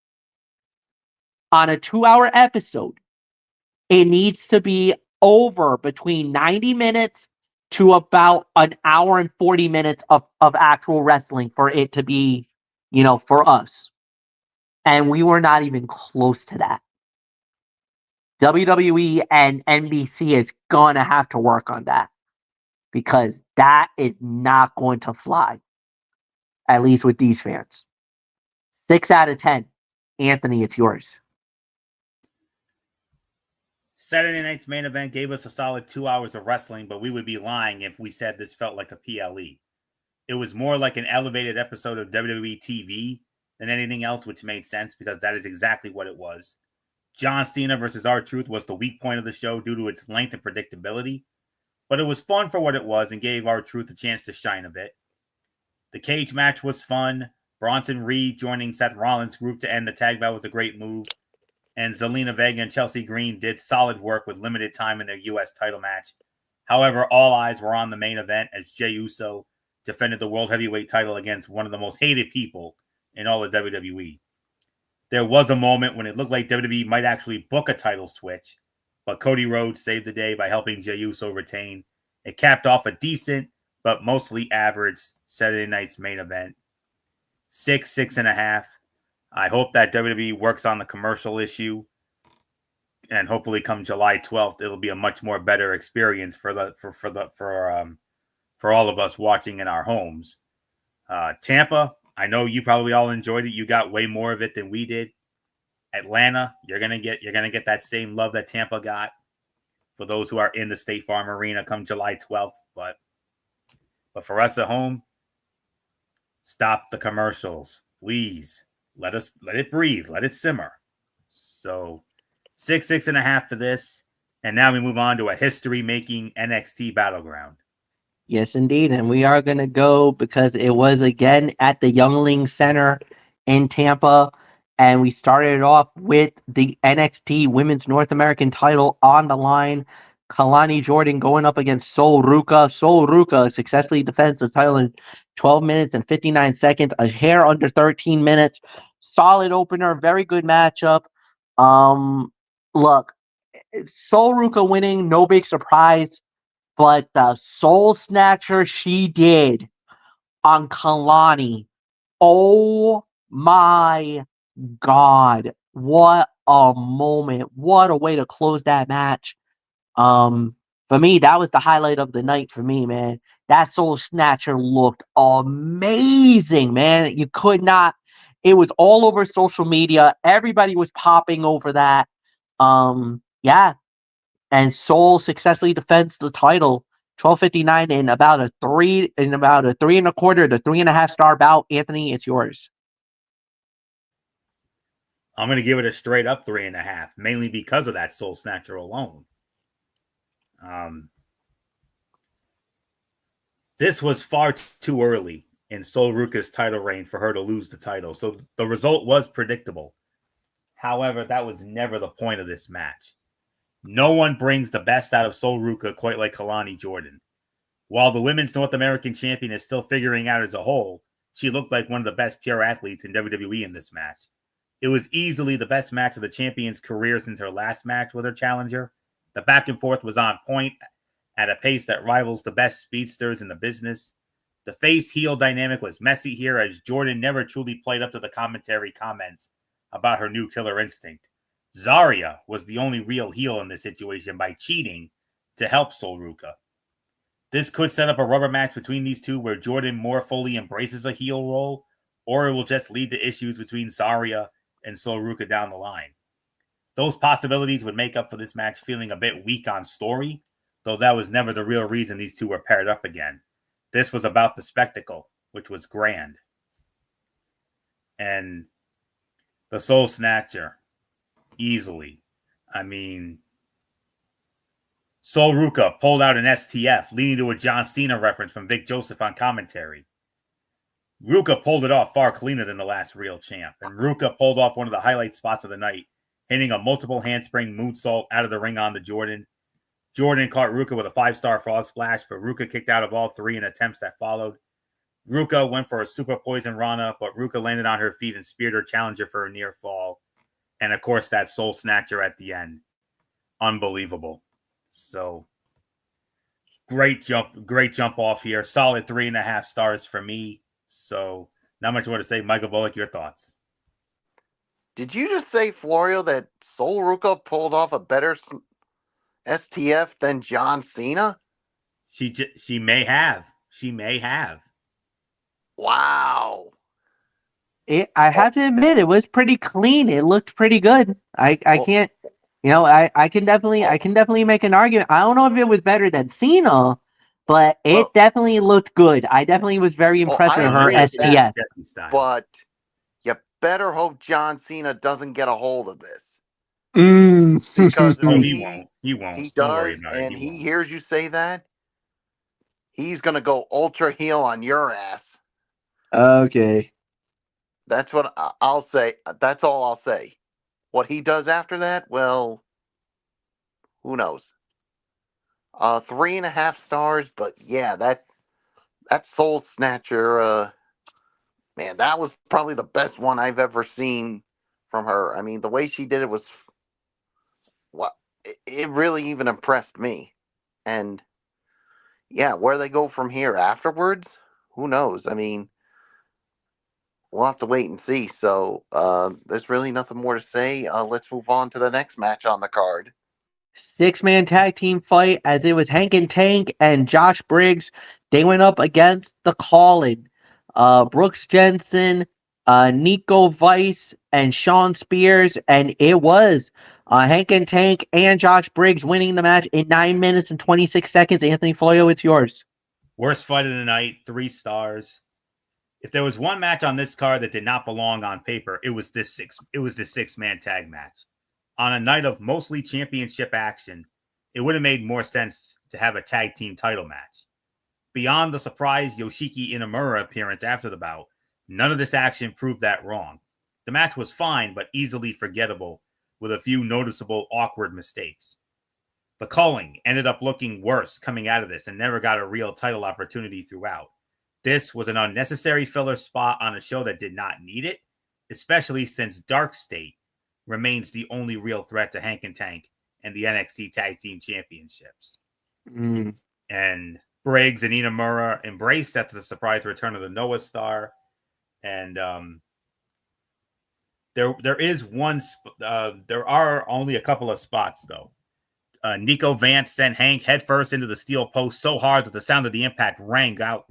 on a 2-hour episode, it needs to be over between 90 minutes to about an hour and 40 minutes of actual wrestling for it to be, for us. And we were not even close to that. WWE and NBC is going to have to work on that, because that is not going to fly, at least with these fans. 6 out of 10. Anthony, it's yours. Saturday night's main event gave us a solid 2 hours of wrestling, but we would be lying if we said this felt like a PLE. It was more like an elevated episode of WWE TV than anything else, which made sense because that is exactly what it was. John Cena versus R-Truth was the weak point of the show due to its length and predictability, but it was fun for what it was and gave R-Truth a chance to shine a bit. The cage match was fun. Bronson Reed joining Seth Rollins' group to end the tag battle was a great move, and Zelina Vega and Chelsea Green did solid work with limited time in their U.S. title match. However, all eyes were on the main event as Jey Uso defended the World Heavyweight title against one of the most hated people in all of WWE. There was a moment when it looked like WWE might actually book a title switch, but Cody Rhodes saved the day by helping Jey Uso retain. It capped off a decent, but mostly average Saturday night's main event. 6.5. I hope that WWE works on the commercial issue, and hopefully come July 12th, it'll be a much more better experience for all of us watching in our homes. Tampa, I know you probably all enjoyed it. You got way more of it than we did. Atlanta, you're gonna get that same love that Tampa got for those who are in the State Farm Arena come July 12th. But for us at home, stop the commercials, please. Let it breathe, let it simmer. So 6.5 for this, and now we move on to a history-making NXT Battleground. Yes, indeed. And we are going to go because it was again at the Youngling Center in Tampa. And we started off with the NXT Women's North American title on the line. Kalani Jordan going up against Sol Ruca. Sol Ruca successfully defends the title in 12 minutes and 59 seconds, a hair under 13 minutes. Solid opener, very good matchup. Look, Sol Ruca winning, no big surprise. But the soul snatcher she did on Kalani, oh my God, what a moment. What a way to close that match. For me, that was the highlight of the night for me, man. That soul snatcher looked amazing, man. You could not, it was all over social media. Everybody was popping over that. Yeah. And Soul successfully defends the title 12:59 in about a 3.25 to 3.5 star bout. Anthony, it's yours. I'm going to give it a straight up 3.5, mainly because of that Soul Snatcher alone. This was far too early in Sol Ruka's title reign for her to lose the title. So the result was predictable. However, that was never the point of this match. No one brings the best out of Sol Ruka quite like Kalani Jordan. While the women's North American champion is still figuring out as a whole, she looked like one of the best pure athletes in WWE in this match. It was easily the best match of the champion's career since her last match with her challenger. The back and forth was on point at a pace that rivals the best speedsters in the business. The face-heel dynamic was messy here as Jordan never truly played up to the commentary comments about her new killer instinct. Zarya was the only real heel in this situation by cheating to help Sol Ruka. This could set up a rubber match between these two where Jordan more fully embraces a heel role, or it will just lead to issues between Zarya and Sol Ruka down the line. Those possibilities would make up for this match feeling a bit weak on story, though that was never the real reason these two were paired up again. This was about the spectacle, which was grand. And the Soul Snatcher, easily. I mean, Sol Ruka pulled out an STF, leading to a John Cena reference from Vic Joseph on commentary. Ruka pulled it off far cleaner than the last real champ, and Ruka pulled off one of the highlight spots of the night, hitting a multiple handspring moonsault out of the ring onto Jordan. Jordan caught Ruka with a 5-star frog splash, but Ruka kicked out of all 3 in attempts that followed. Ruka went for a super poison Rana, but Ruka landed on her feet and speared her challenger for a near fall. And of course, that Soul Snatcher at the end. Unbelievable. So, great jump off here. Solid 3.5 stars for me. So, not much more to say. Michael Bullock, your thoughts? Did you just say, Florio, that Sol Ruka pulled off a better STF than John Cena? She may have. She may have. Wow. I have to admit, it was pretty clean. It looked pretty good. I can't, I can definitely make an argument. I don't know if it was better than Cena, but it definitely looked good. I definitely was very impressed with her STF. But you better hope John Cena doesn't get a hold of this. Because he won't. He won't. He Don't worry does, about and it. he hears you say that. He's gonna go ultra heel on your ass. Okay. That's what I'll say. That's all I'll say. What he does after that, well, who knows? 3.5 stars, but yeah, that Soul Snatcher, man, that was probably the best one I've ever seen from her. I mean, the way she did it was, it really even impressed me. And yeah, where they go from here afterwards, who knows? I mean, we'll have to wait and see. So there's really nothing more to say. Let's move on to the next match on the card. 6-man tag team fight as it was Hank and Tank and Josh Briggs. They went up against the Call-In. Brooks Jensen, Nico Vice, and Sean Spears. And it was Hank and Tank and Josh Briggs winning the match in 9 minutes and 26 seconds. Anthony Floyo, it's yours. Worst fight of the night, 3 stars. If there was one match on this card that did not belong on paper, it was this 6-man tag match. On a night of mostly championship action, it would have made more sense to have a tag team title match. Beyond the surprise Yoshiki Inamura appearance after the bout, none of this action proved that wrong. The match was fine, but easily forgettable, with a few noticeable awkward mistakes. The Culling ended up looking worse coming out of this and never got a real title opportunity throughout. This was an unnecessary filler spot on a show that did not need it, especially since Dark State remains the only real threat to Hank and Tank and the NXT Tag Team Championships. And Briggs and Inamura embraced after the surprise return of the Noah Star. And there are only a couple of spots, though. Nico Vance sent Hank headfirst into the steel post so hard that the sound of the impact rang out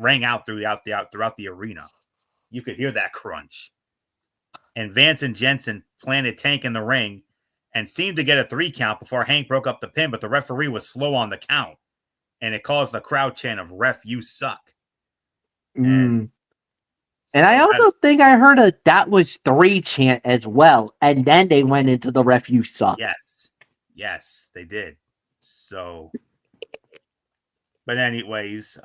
throughout the arena. You could hear that crunch. And Vance and Jensen planted Tank in the ring and seemed to get a 3 count before Hank broke up the pin, but the referee was slow on the count, and it caused the crowd chant of "Ref, you suck." And I also think I heard a "that was 3" chant as well, and then they went into the "Ref, you suck." Yes, they did. So, but anyways,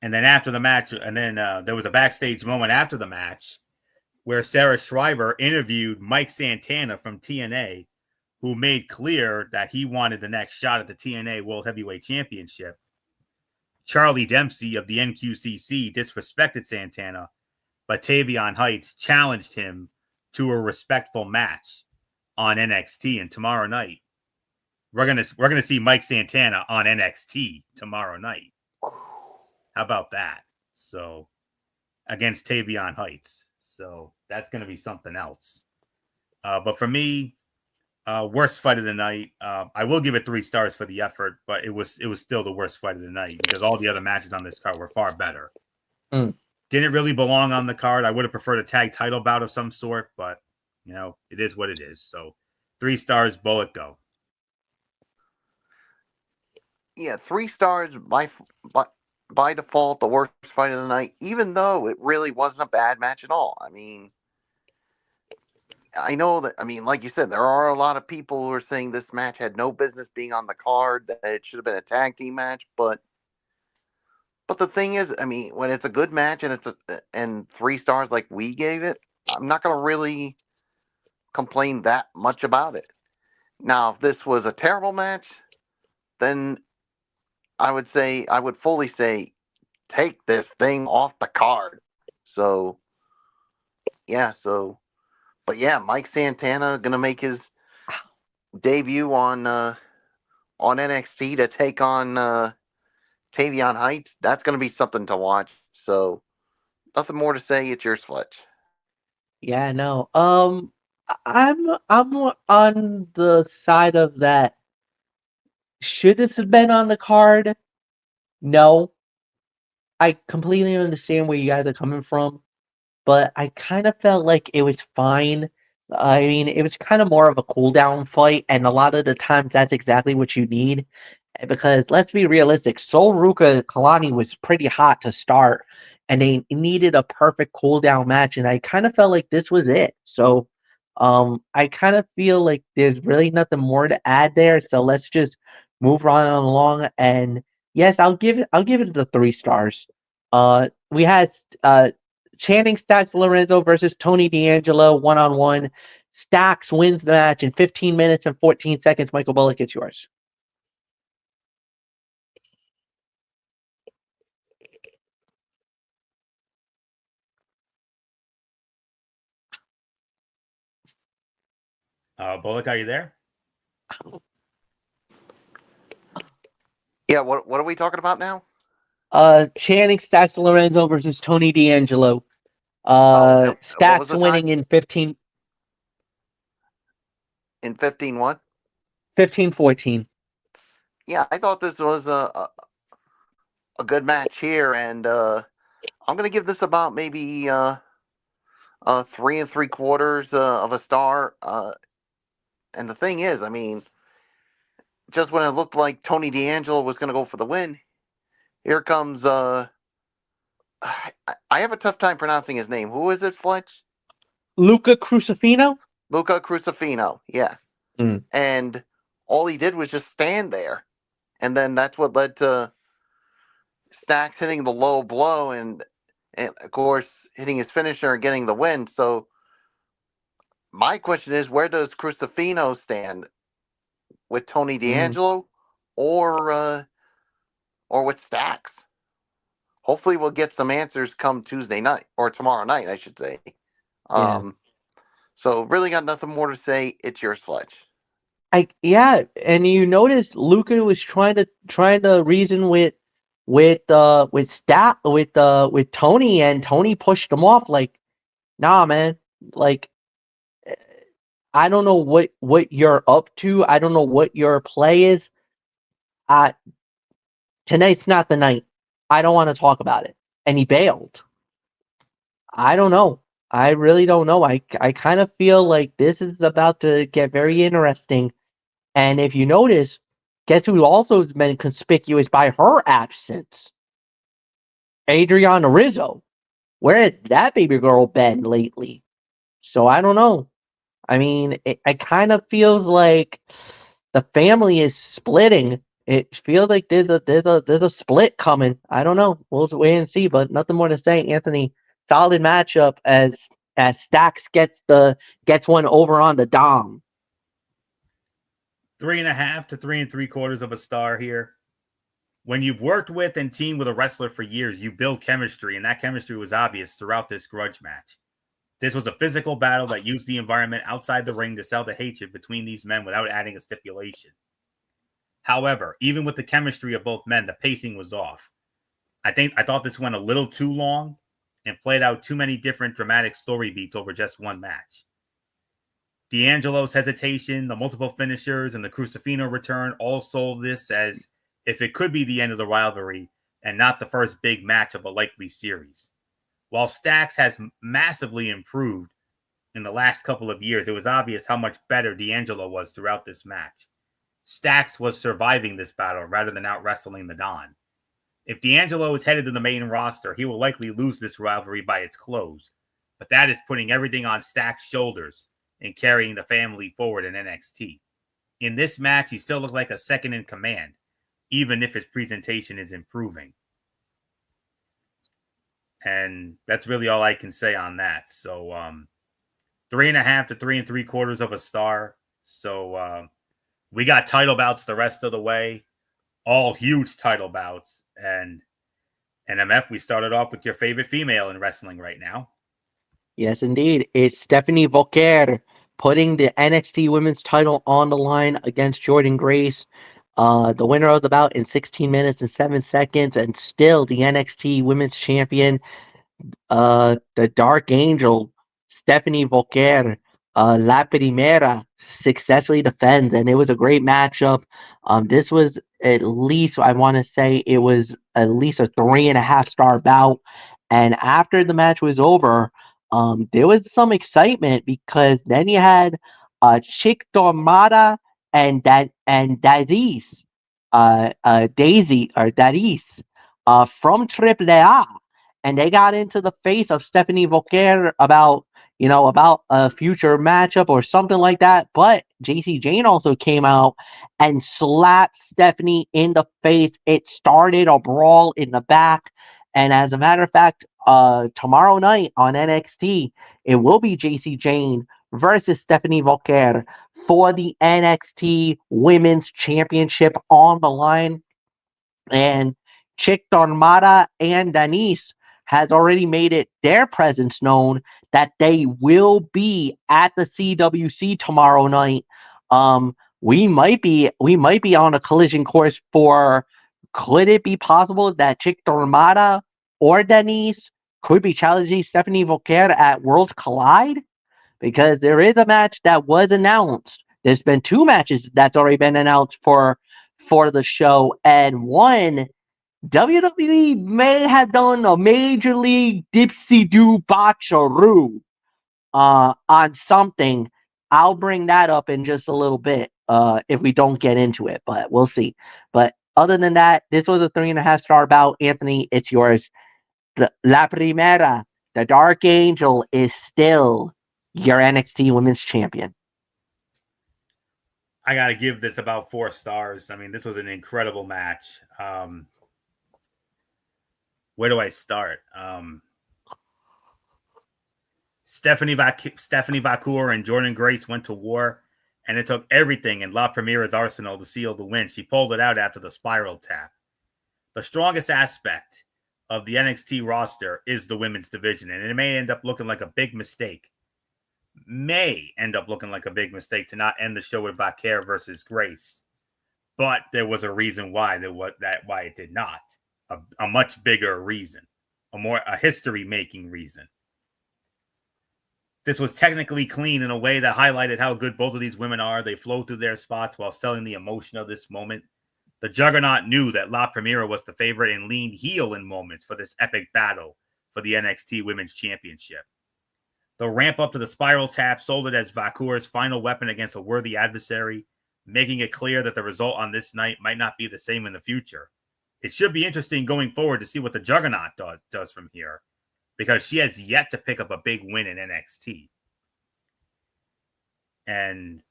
And then after the match, and then there was a backstage moment after the match where Sarah Schreiber interviewed Mike Santana from TNA, who made clear that he wanted the next shot at the TNA World Heavyweight Championship. Charlie Dempsey of the NQCC disrespected Santana, but Tavion Heights challenged him to a respectful match on NXT. And tomorrow night, we're gonna see Mike Santana on NXT tomorrow night. How about that? So against Tavion Heights. So that's gonna be something else. But for me, worst fight of the night. I will give it 3 stars for the effort, but it was still the worst fight of the night because all the other matches on this card were far better. Didn't really belong on the card. I would have preferred a tag title bout of some sort, but it is what it is. So 3 stars, Bullet, go. Yeah, 3 stars by default, the worst fight of the night, even though it really wasn't a bad match at all. I mean, I know that, like you said, there are a lot of people who are saying this match had no business being on the card, that it should have been a tag team match, but the thing is, when it's a good match and 3 stars like we gave it, I'm not going to really complain that much about it. Now, if this was a terrible match, then I would fully say, take this thing off the card. So, yeah, but yeah, Mike Santana gonna make his debut on NXT to take on Tavion Heights. That's gonna be something to watch. So, nothing more to say. It's yours, Fletch. Yeah, no. I'm on the side of that. Should this have been on the card? No. I completely understand where you guys are coming from, but I kind of felt like it was fine. I mean, it was kind of more of a cool down fight, and a lot of the times that's exactly what you need. Because let's be realistic, Sol Ruka Kalani was pretty hot to start, and they needed a perfect cool down match, and I kind of felt like this was it. So, I kind of feel like there's really nothing more to add there. So let's just move right on along. And yes, I'll give it the 3 stars. We had Channing Stacks Lorenzo versus Tony D'Angelo 1-on-1. Stacks wins the match in 15 minutes and 14 seconds. Michael Bullock, it's yours. Bullock, are you there? Yeah, what are we talking about now? Channing Stacks Lorenzo versus Tony D'Angelo. What was Stacks the winning time? in 15. In 15 what? 15-14. Yeah, I thought this was a good match here, and I'm gonna give this about maybe 3 3/4 of a star. And the thing is, just when it looked like Tony D'Angelo was gonna go for the win, here comes I have a tough time pronouncing his name. Who is it, Fletch? Luca Crucifino? Luca Crucifino, yeah. And all he did was just stand there. And then that's what led to Stacks hitting the low blow and of course hitting his finisher and getting the win. So my question is, where does Crucifino stand? With Tony D'Angelo or with Stacks? Hopefully we'll get some answers come Tuesday night or tomorrow night, I should say. Yeah. So really got nothing more to say. It's yours, Fletch. And you notice Luca was trying to reason with Tony, and Tony pushed him off like, nah, man. Like, I don't know what you're up to. I don't know what your play is. Tonight's not the night. I don't want to talk about it. And he bailed. I don't know. I really don't know. I kind of feel like this is about to get very interesting. And if you notice, guess who also has been conspicuous by her absence? Adriana Rizzo. Where has that baby girl been lately? So I don't know. I mean, it kind of feels like the family is splitting, It feels like there's a split coming. I don't know. We'll wait and see, but nothing more to say, Anthony. Solid matchup as Stacks gets one over on the Dom. 3.5 to 3.75 of a star here. When you've worked with and teamed with a wrestler for years, you build chemistry, and that chemistry was obvious throughout this grudge match. This was a physical battle that used the environment outside the ring to sell the hatred between these men without adding a stipulation. However, even with the chemistry of both men, the pacing was off. I thought this went a little too long and played out too many different dramatic story beats over just one match. D'Angelo's hesitation, the multiple finishers, and the Crucifino return all sold this as if it could be the end of the rivalry and not the first big match of a likely series. While Stacks has massively improved in the last couple of years, it was obvious how much better D'Angelo was throughout this match. Stacks was surviving this battle rather than out wrestling the Don. If D'Angelo is headed to the main roster, he will likely lose this rivalry by its close. But that is putting everything on Stacks' shoulders and carrying the family forward in NXT. In this match, he still looked like a second in command, even if his presentation is improving. And that's really all I can say on that. So 3.5 to 3.75 of a star. So we got title bouts the rest of the way, all huge title bouts. And MF, we started off with your favorite female in wrestling right now. Yes, indeed. It's Stephanie Volker putting the NXT Women's title on the line against Jordan Grace. The winner of the bout in 16 minutes and 7 seconds, and still the NXT Women's Champion. The Dark Angel, Stephanie Volker, La Primera, successfully defends, and it was a great matchup. This was at least, I want to say, it was at least a 3.5 star bout. And after the match was over, there was some excitement because then you had Chick Dormada and Daisy, Daisy or Daris, from AAA, and they got into the face of Stephanie Volker about a future matchup or something like that. But JC Jane also came out and slapped Stephanie in the face. It started a brawl in the back, and as a matter of fact, tomorrow night on NXT, it will be JC Jane versus Stephanie Volker for the NXT Women's Championship on the line. And Chick Armada and Denise has already made it their presence known that they will be at the CWC tomorrow night. We might be on a collision course for. Could it be possible that Chick Armada or Denise could be challenging Stephanie Volker at Worlds Collide? Because there is a match that was announced. There's been 2 matches that's already been announced for the show, and one WWE may have done a major league dipsy do botcharoo on something. I'll bring that up in just a little bit if we don't get into it, but we'll see. But other than that, this was a 3.5 star bout. Anthony, it's yours. La Primera, the Dark Angel, is still your NXT Women's Champion. I got to give this about 4 stars. I mean, this was an incredible match. Where do I start? Stephanie Vacour and Jordan Grace went to war, and it took everything in La Primera's arsenal to seal the win. She pulled it out after the spiral tap. The strongest aspect of the NXT roster is the women's division, and it may end up looking like a big mistake. To not end the show with Vaquer versus Grace. But there was a reason why why it did not. A much bigger reason. A history-making reason. This was technically clean in a way that highlighted how good both of these women are. They flowed through their spots while selling the emotion of this moment. The Juggernaut knew that La Primera was the favorite and leaned heel in moments for this epic battle for the NXT Women's Championship. The ramp up to the spiral tap sold it as Vacour's final weapon against a worthy adversary, making it clear that the result on this night might not be the same in the future. It should be interesting going forward to see what the Juggernaut does from here, because she has yet to pick up a big win in NXT. And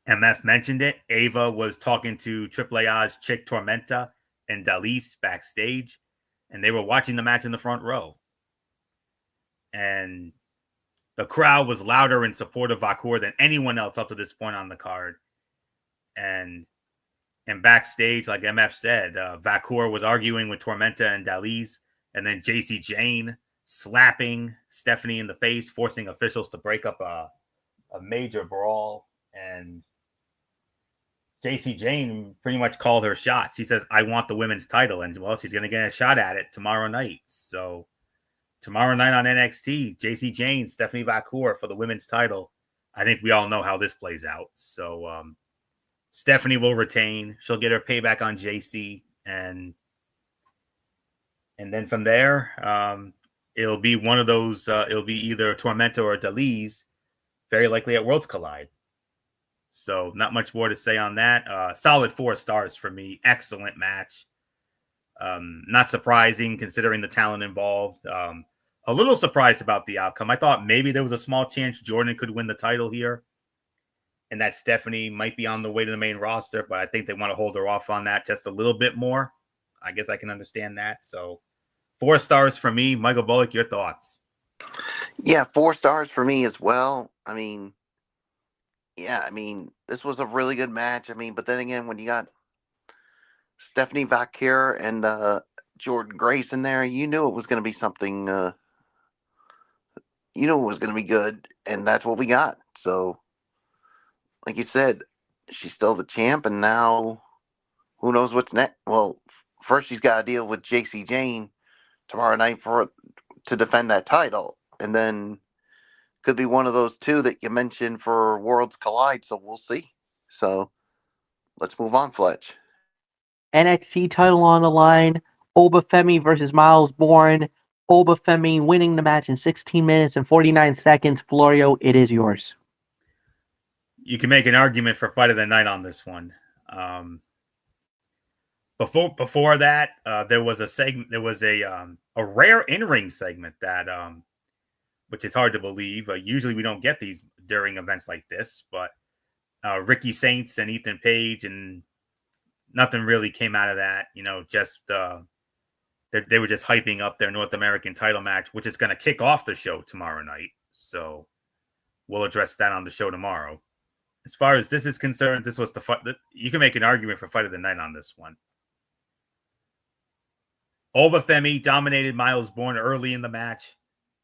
MF mentioned it. Ava was talking to AAA's Chick Tormenta and Dalise backstage, and they were watching the match in the front row. And the crowd was louder in support of Vakur than anyone else up to this point on the card. And backstage, like MF said, Vakur was arguing with Tormenta and Dalise, and then JC Jane slapping Stephanie in the face, forcing officials to break up a major brawl. And JC Jane pretty much called her shot. She says, I want the women's title. And, well, she's going to get a shot at it tomorrow night. So tomorrow night on NXT, JC Jane, Stephanie Vakur for the women's title. I think we all know how this plays out. So Stephanie will retain. She'll get her payback on JC. And then from there, it'll be one of those, it'll be either Tormenta or Dalise, very likely at Worlds Collide. So not much more to say on that. Solid 4 stars for me. Excellent match. Not surprising considering the talent involved. A little surprised about the outcome. I thought maybe there was a small chance Jordan could win the title here and that Stephanie might be on the way to the main roster, but I think they want to hold her off on that just a little bit more. I guess I can understand that. So 4 stars for me. Michael Bullock, your thoughts? Yeah, 4 stars for me as well. I mean, this was a really good match. But then again, when you got Stephanie Vakur and Jordan Grace in there, you knew it was going to be something. You knew it was going to be good, and that's what we got. So, like you said, she's still the champ, and now who knows what's next? Well, first she's got to deal with JC Jane tomorrow night to defend that title, and then could be one of those 2 that you mentioned for Worlds Collide, so we'll see. So let's move on, Fletch. NXT title on the line. Obafemi versus Miles Bourne. Obafemi winning the match in 16 minutes and 49 seconds. Florio, it is yours. You can make an argument for fight of the night on this one. Before that, there was a segment. There was a rare in-ring segment that which is hard to believe. Usually we don't get these during events like this, but Ricky Saints and Ethan Page, and nothing really came out of that. Just they were just hyping up their North American title match, which is going to kick off the show tomorrow night. So we'll address that on the show tomorrow. As far as this is concerned, this was the fight. You can make an argument for fight of the night on this one. Obafemi dominated Miles Bourne early in the match,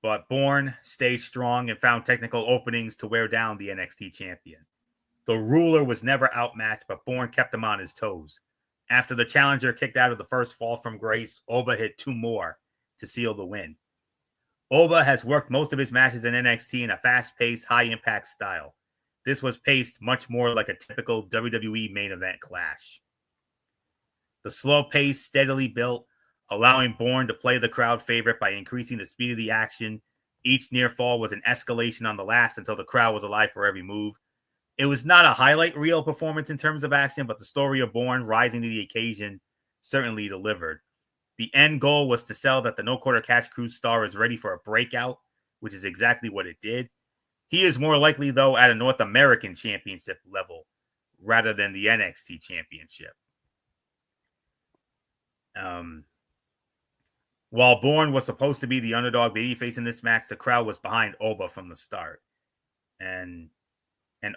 but Bourne stayed strong and found technical openings to wear down the NXT champion. The ruler was never outmatched, but Bourne kept him on his toes. After the challenger kicked out of the first fall from Grace, Oba hit 2 more to seal the win. Oba has worked most of his matches in NXT in a fast-paced, high-impact style. This was paced much more like a typical WWE main event clash. The slow pace steadily built, allowing Bourne to play the crowd favorite by increasing the speed of the action. Each near fall was an escalation on the last until the crowd was alive for every move. It was not a highlight reel performance in terms of action, but the story of Bourne rising to the occasion certainly delivered. The end goal was to sell that the No Quarter Catch Crew star is ready for a breakout, which is exactly what it did. He is more likely, though, at a North American Championship level rather than the NXT Championship. While Bourne was supposed to be the underdog babyface in this match, the crowd was behind Oba from the start. And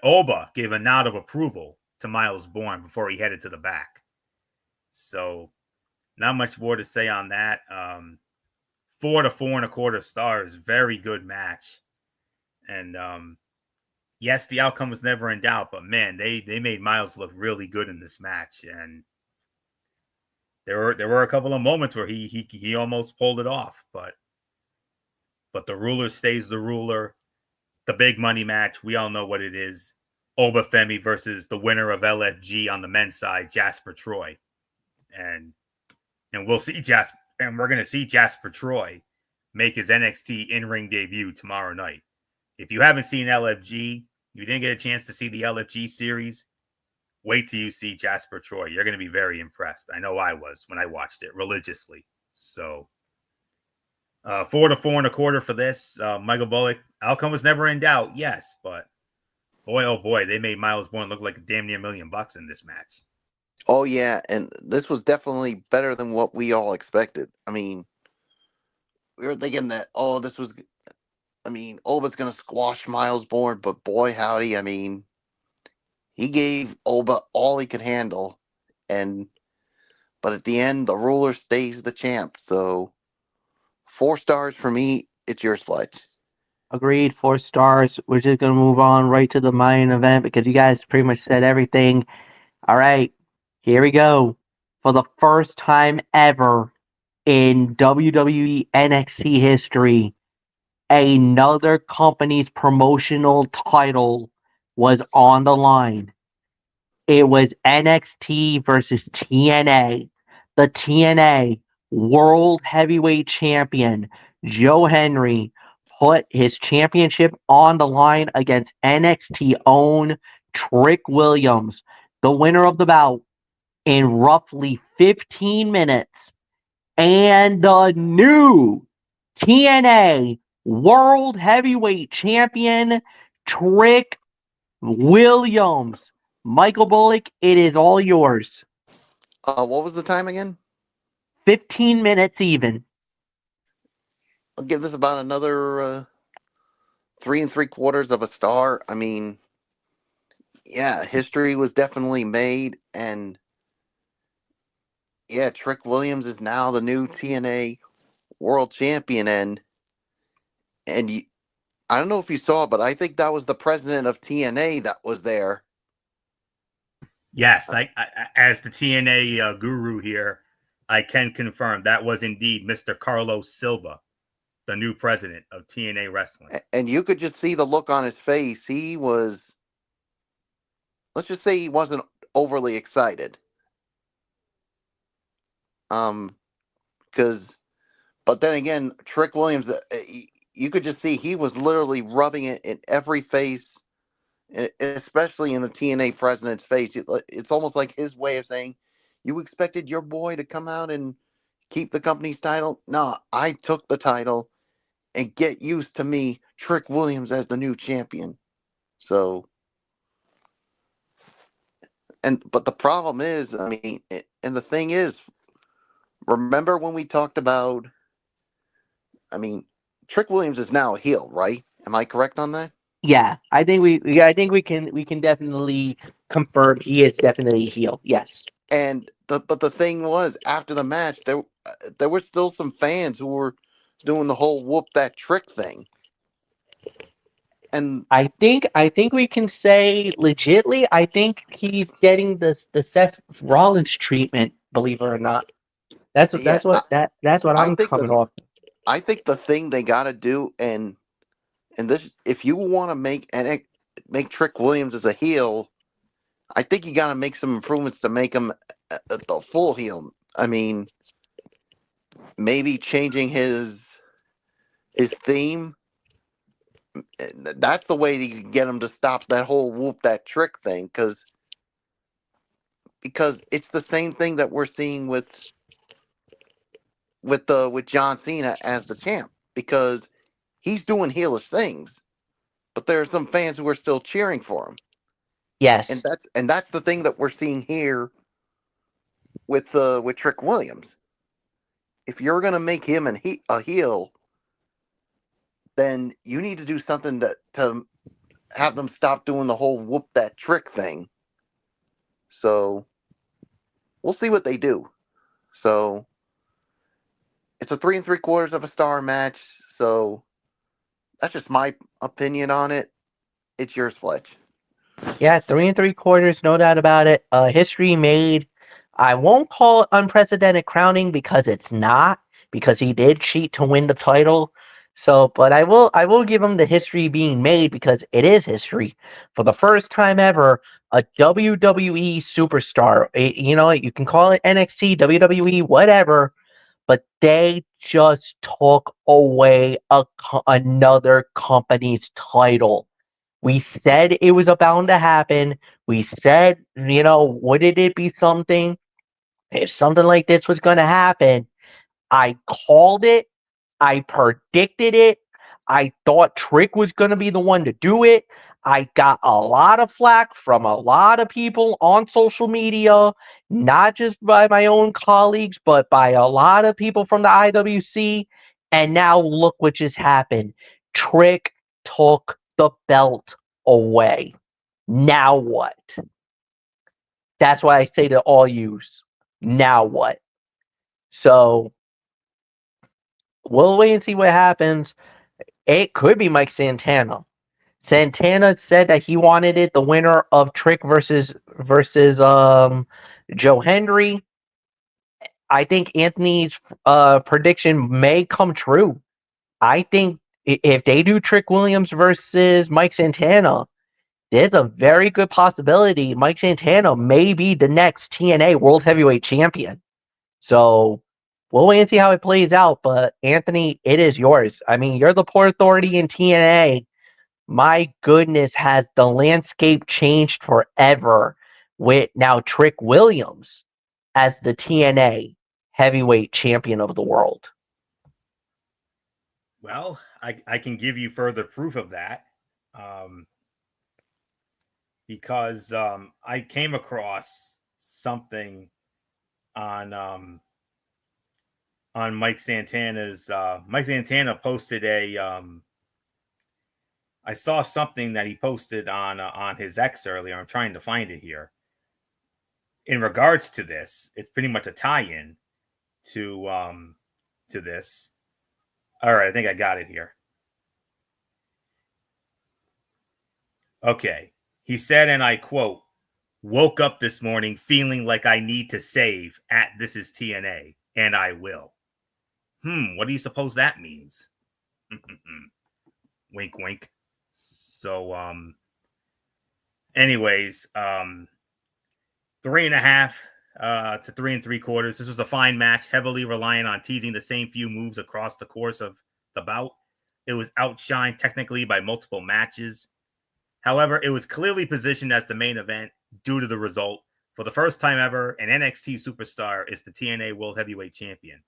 Oba gave a nod of approval to Miles Bourne before he headed to the back. So not much more to say on that. 4 to 4 1/4 stars. Very good match. And yes, the outcome was never in doubt, but man, they made Miles look really good in this match. And there were a couple of moments where he almost pulled it off, but the ruler stays the ruler. The big money match, we all know what it is. Obafemi versus the winner of LFG on the men's side, Jasper Troy. And we'll see we're going to see Jasper Troy make his NXT in-ring debut tomorrow night. If you haven't seen LFG, you didn't get a chance to see the LFG series, wait till you see Jasper Troy. You're going to be very impressed. I know I was when I watched it religiously. So 4 to 4 1/4 for this. Michael Bullock, outcome was never in doubt, yes, but Boy, oh boy, they made Miles Bourne look like a damn near $1,000,000 in this match. Oh yeah, and this was definitely better than what we all expected. I mean, we were thinking that this was. I mean, Olba's gonna squash Miles Bourne, but boy howdy, I mean, he gave Olba all he could handle, and but at the end, the ruler stays the champ. So 4 stars for me. It's your Sledge. Agreed, 4 stars. We're just gonna move on right to the main event because you guys pretty much said everything. All right, here we go. For the first time ever in WWE NXT history, another company's promotional title was on the line. It was NXT versus TNA. The TNA World Heavyweight Champion, Joe Henry, put his championship on the line against NXT own Trick Williams, the winner of the bout, in roughly 15 minutes. And the new TNA World Heavyweight Champion, Trick Williams. Michael Bullock, it is all yours. What was the time again? 15 minutes even. I'll give this about another 3 3/4 of a star. I mean, yeah, history was definitely made, and yeah, Trick Williams is now the new TNA World Champion, and I don't know if you saw, but I think that was the president of TNA that was there. Yes, I as the TNA guru here, I can confirm that was indeed Mr. Carlos Silva, the new president of TNA Wrestling. And you could just see the look on his face. He was, let's just say, he wasn't overly excited. Because, but then again, Trick Williams, you could just see he was literally rubbing it in every face, especially in the TNA president's face. It's almost like his way of saying, "You expected your boy to come out and keep the company's title? No, I took the title, and get used to me, Trick Williams, as the new champion." So, but the problem is, I mean, and the thing is, remember when we talked about? I mean, Trick Williams is now a heel, right? Am I correct on that? Yeah, I think we can definitely confirm he is definitely a heel. Yes. And but the thing was, after the match, there were still some fans who were doing the whole whoop that trick thing. And I think we can say legitly. I think he's getting the Seth Rollins treatment. Believe it or not, that's what yeah, that's what that's what I I'm think coming off. I think the thing they got to do, and this, if you want to make Trick Williams as a heel, I think you got to make some improvements to make him the full heel. I mean, maybe changing his theme. That's the way to get him to stop that whole whoop that trick thing, because it's the same thing that we're seeing with John Cena as the champ, because he's doing heelish things, but there are some fans who are still cheering for him, and Yes. that's the thing that we're seeing here with Trick Williams. If you're gonna make him a heel, then you need to do something to have them stop doing the whole whoop that trick thing. So we'll see what they do. So it's a 3 3/4 of a star match. So that's just my opinion on it. It's yours, Fletch. Yeah, 3 3/4, no doubt about it. History made. I won't call it unprecedented crowning because it's not, because he did cheat to win the title. So, but I will give him the history being made because it is history. For the first time ever, a WWE superstar, you know, you can call it NXT, WWE, whatever, but they just took away another company's title. We said it was bound to happen. We said, wouldn't it be something if something like this was going to happen? I called it. I predicted it. I thought Trick was going to be the one to do it. I got a lot of flack from a lot of people on social media, not just by my own colleagues, but by a lot of people from the IWC. And now look what just happened. Trick took the belt away. Now what? That's why I say to all yous, now what? So we'll wait and see what happens. It could be Mike Santana. Santana said that he wanted it the winner of Trick versus Joe Hendry. I think Anthony's prediction may come true. I think if they do Trick Williams versus Mike Santana, there's a very good possibility Mike Santana may be the next TNA World Heavyweight Champion. So we'll wait and see how it plays out. But Anthony, it is yours. I mean, you're the Port Authority in TNA. My goodness, has the landscape changed forever with now Trick Williams as the TNA heavyweight champion of the world. Well, I can give you further proof of that. Because I came across something on Mike Santana's Mike Santana posted I saw something that he posted on his X earlier. I'm trying to find it here. In regards to this, it's pretty much a tie-in to this. All right, I think I got it here. Okay. He said, and I quote, "Woke up this morning feeling like I need to save at This Is TNA, and I will." What do you suppose that means? Wink, wink. So, anyways, 3.5 to 3 3/4. This was a fine match, heavily reliant on teasing the same few moves across the course of the bout. It was outshined technically by multiple matches. However, it was clearly positioned as the main event due to the result. For the first time ever, an NXT superstar is the TNA World Heavyweight Champion.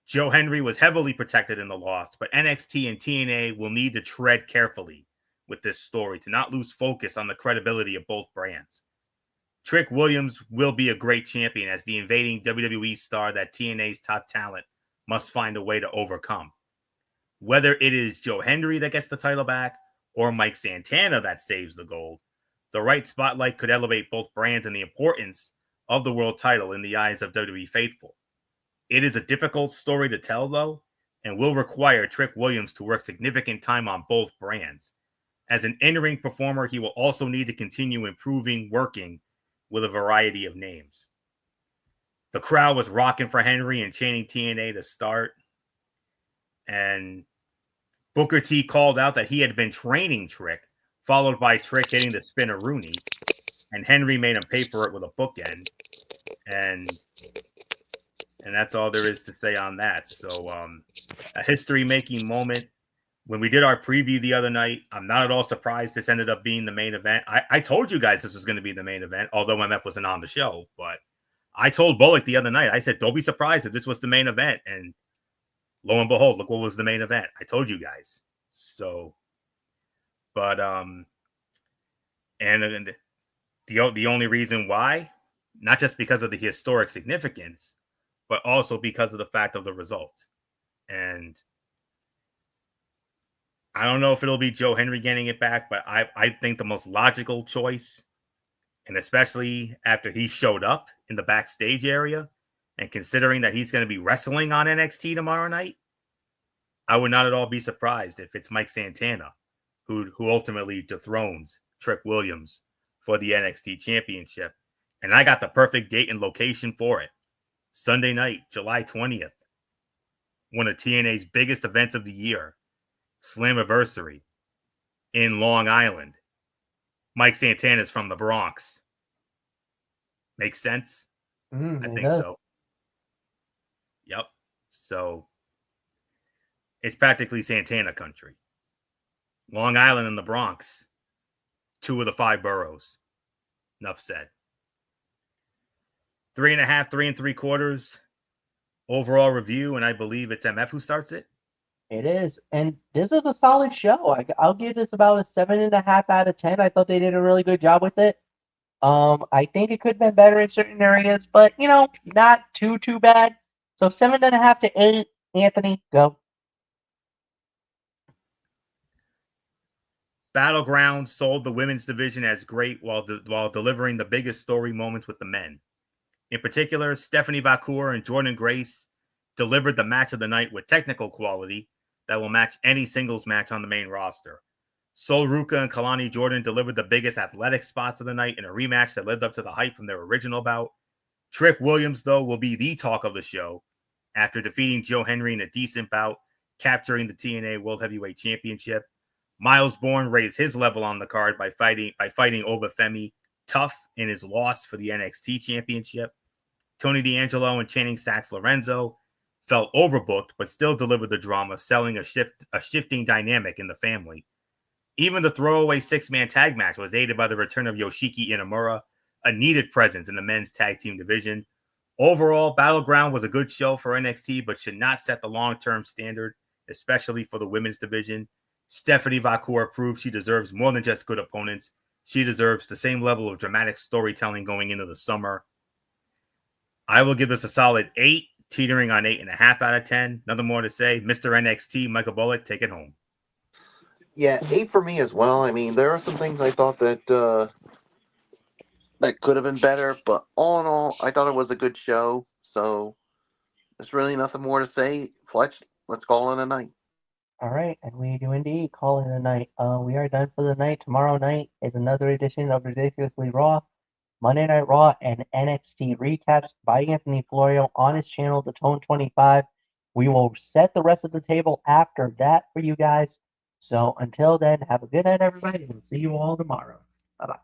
Joe Hendry was heavily protected in the loss, but NXT and TNA will need to tread carefully with this story to not lose focus on the credibility of both brands. Trick Williams will be a great champion as the invading WWE star that TNA's top talent must find a way to overcome. Whether it is Joe Hendry that gets the title back or Mike Santana that saves the gold, the right spotlight could elevate both brands and the importance of the world title in the eyes of WWE faithful. It is a difficult story to tell, though, and will require Trick Williams to work significant time on both brands. As an in-ring performer, he will also need to continue improving working with a variety of names. The crowd was rocking for Henry and chanting TNA to start. And Booker T called out that he had been training Trick, followed by Trick hitting the spinner Rooney. And Henry made him pay for it with a bookend. And that's all there is to say on that. So a history-making moment. When we did our preview the other night, I'm not at all surprised this ended up being the main event. I told you guys this was going to be the main event, although MF wasn't on the show. But I told Bullock the other night, I said, don't be surprised if this was the main event. And lo and behold, look what was the main event. I told you guys. So, but, and the only reason why, not just because of the historic significance, but also because of the fact of the result. And I don't know if it'll be Joe Hendry getting it back, but I think the most logical choice, and especially after he showed up in the backstage area, and considering that he's going to be wrestling on NXT tomorrow night, I would not at all be surprised if it's Mike Santana who ultimately dethrones Trick Williams for the NXT Championship. And I got the perfect date and location for it. Sunday night, July 20th. One of TNA's biggest events of the year. Slammiversary in Long Island. Mike Santana's from the Bronx. Makes sense? I think so. Yep. So it's practically Santana country. Long Island and the Bronx. 2 of the 5 boroughs. Enough said. 3.5, 3 3/4 overall review, and I believe it's MF who starts it. It is, and this is a solid show. I'll give this about a 7.5 out of 10. I thought they did a really good job with it. I think it could have been better in certain areas, but not too bad. So 7.5 to 8. Anthony, go. Battleground sold the women's division as great while delivering the biggest story moments with the men. In particular, Stephanie Vacour and Jordan Grace delivered the match of the night with technical quality that will match any singles match on the main roster. Sol Ruka and Kalani Jordan delivered the biggest athletic spots of the night in a rematch that lived up to the hype from their original bout. Trick Williams, though, will be the talk of the show after defeating Joe Henry in a decent bout, capturing the TNA World Heavyweight Championship. Miles Bourne raised his level on the card by fighting Obafemi tough in his loss for the NXT Championship. Tony D'Angelo and Channing Stacks Lorenzo felt overbooked, but still delivered the drama, selling a shifting dynamic in the family. Even the throwaway six-man tag match was aided by the return of Yoshiki Inamura, a needed presence in the men's tag team division. Overall, Battleground was a good show for NXT, but should not set the long-term standard, especially for the women's division. Stephanie Vacour proved she deserves more than just good opponents. She deserves the same level of dramatic storytelling going into the summer. I will give this a solid 8, teetering on 8.5 out of 10. Nothing more to say. Mr. NXT, Michael Bullock, take it home. Yeah, 8 for me as well. I mean, there are some things I thought that could have been better, but all in all, I thought it was a good show. So there's really nothing more to say. Fletch, let's call it a night. All right, and we do indeed call it a night. We are done for the night. Tomorrow night is another edition of Ridiculously Raw, Monday Night Raw, and NXT recaps by Anthony Florio on his channel, The Tone 25. We will set the rest of the table after that for you guys. So until then, have a good night, everybody, and we'll see you all tomorrow. Bye bye.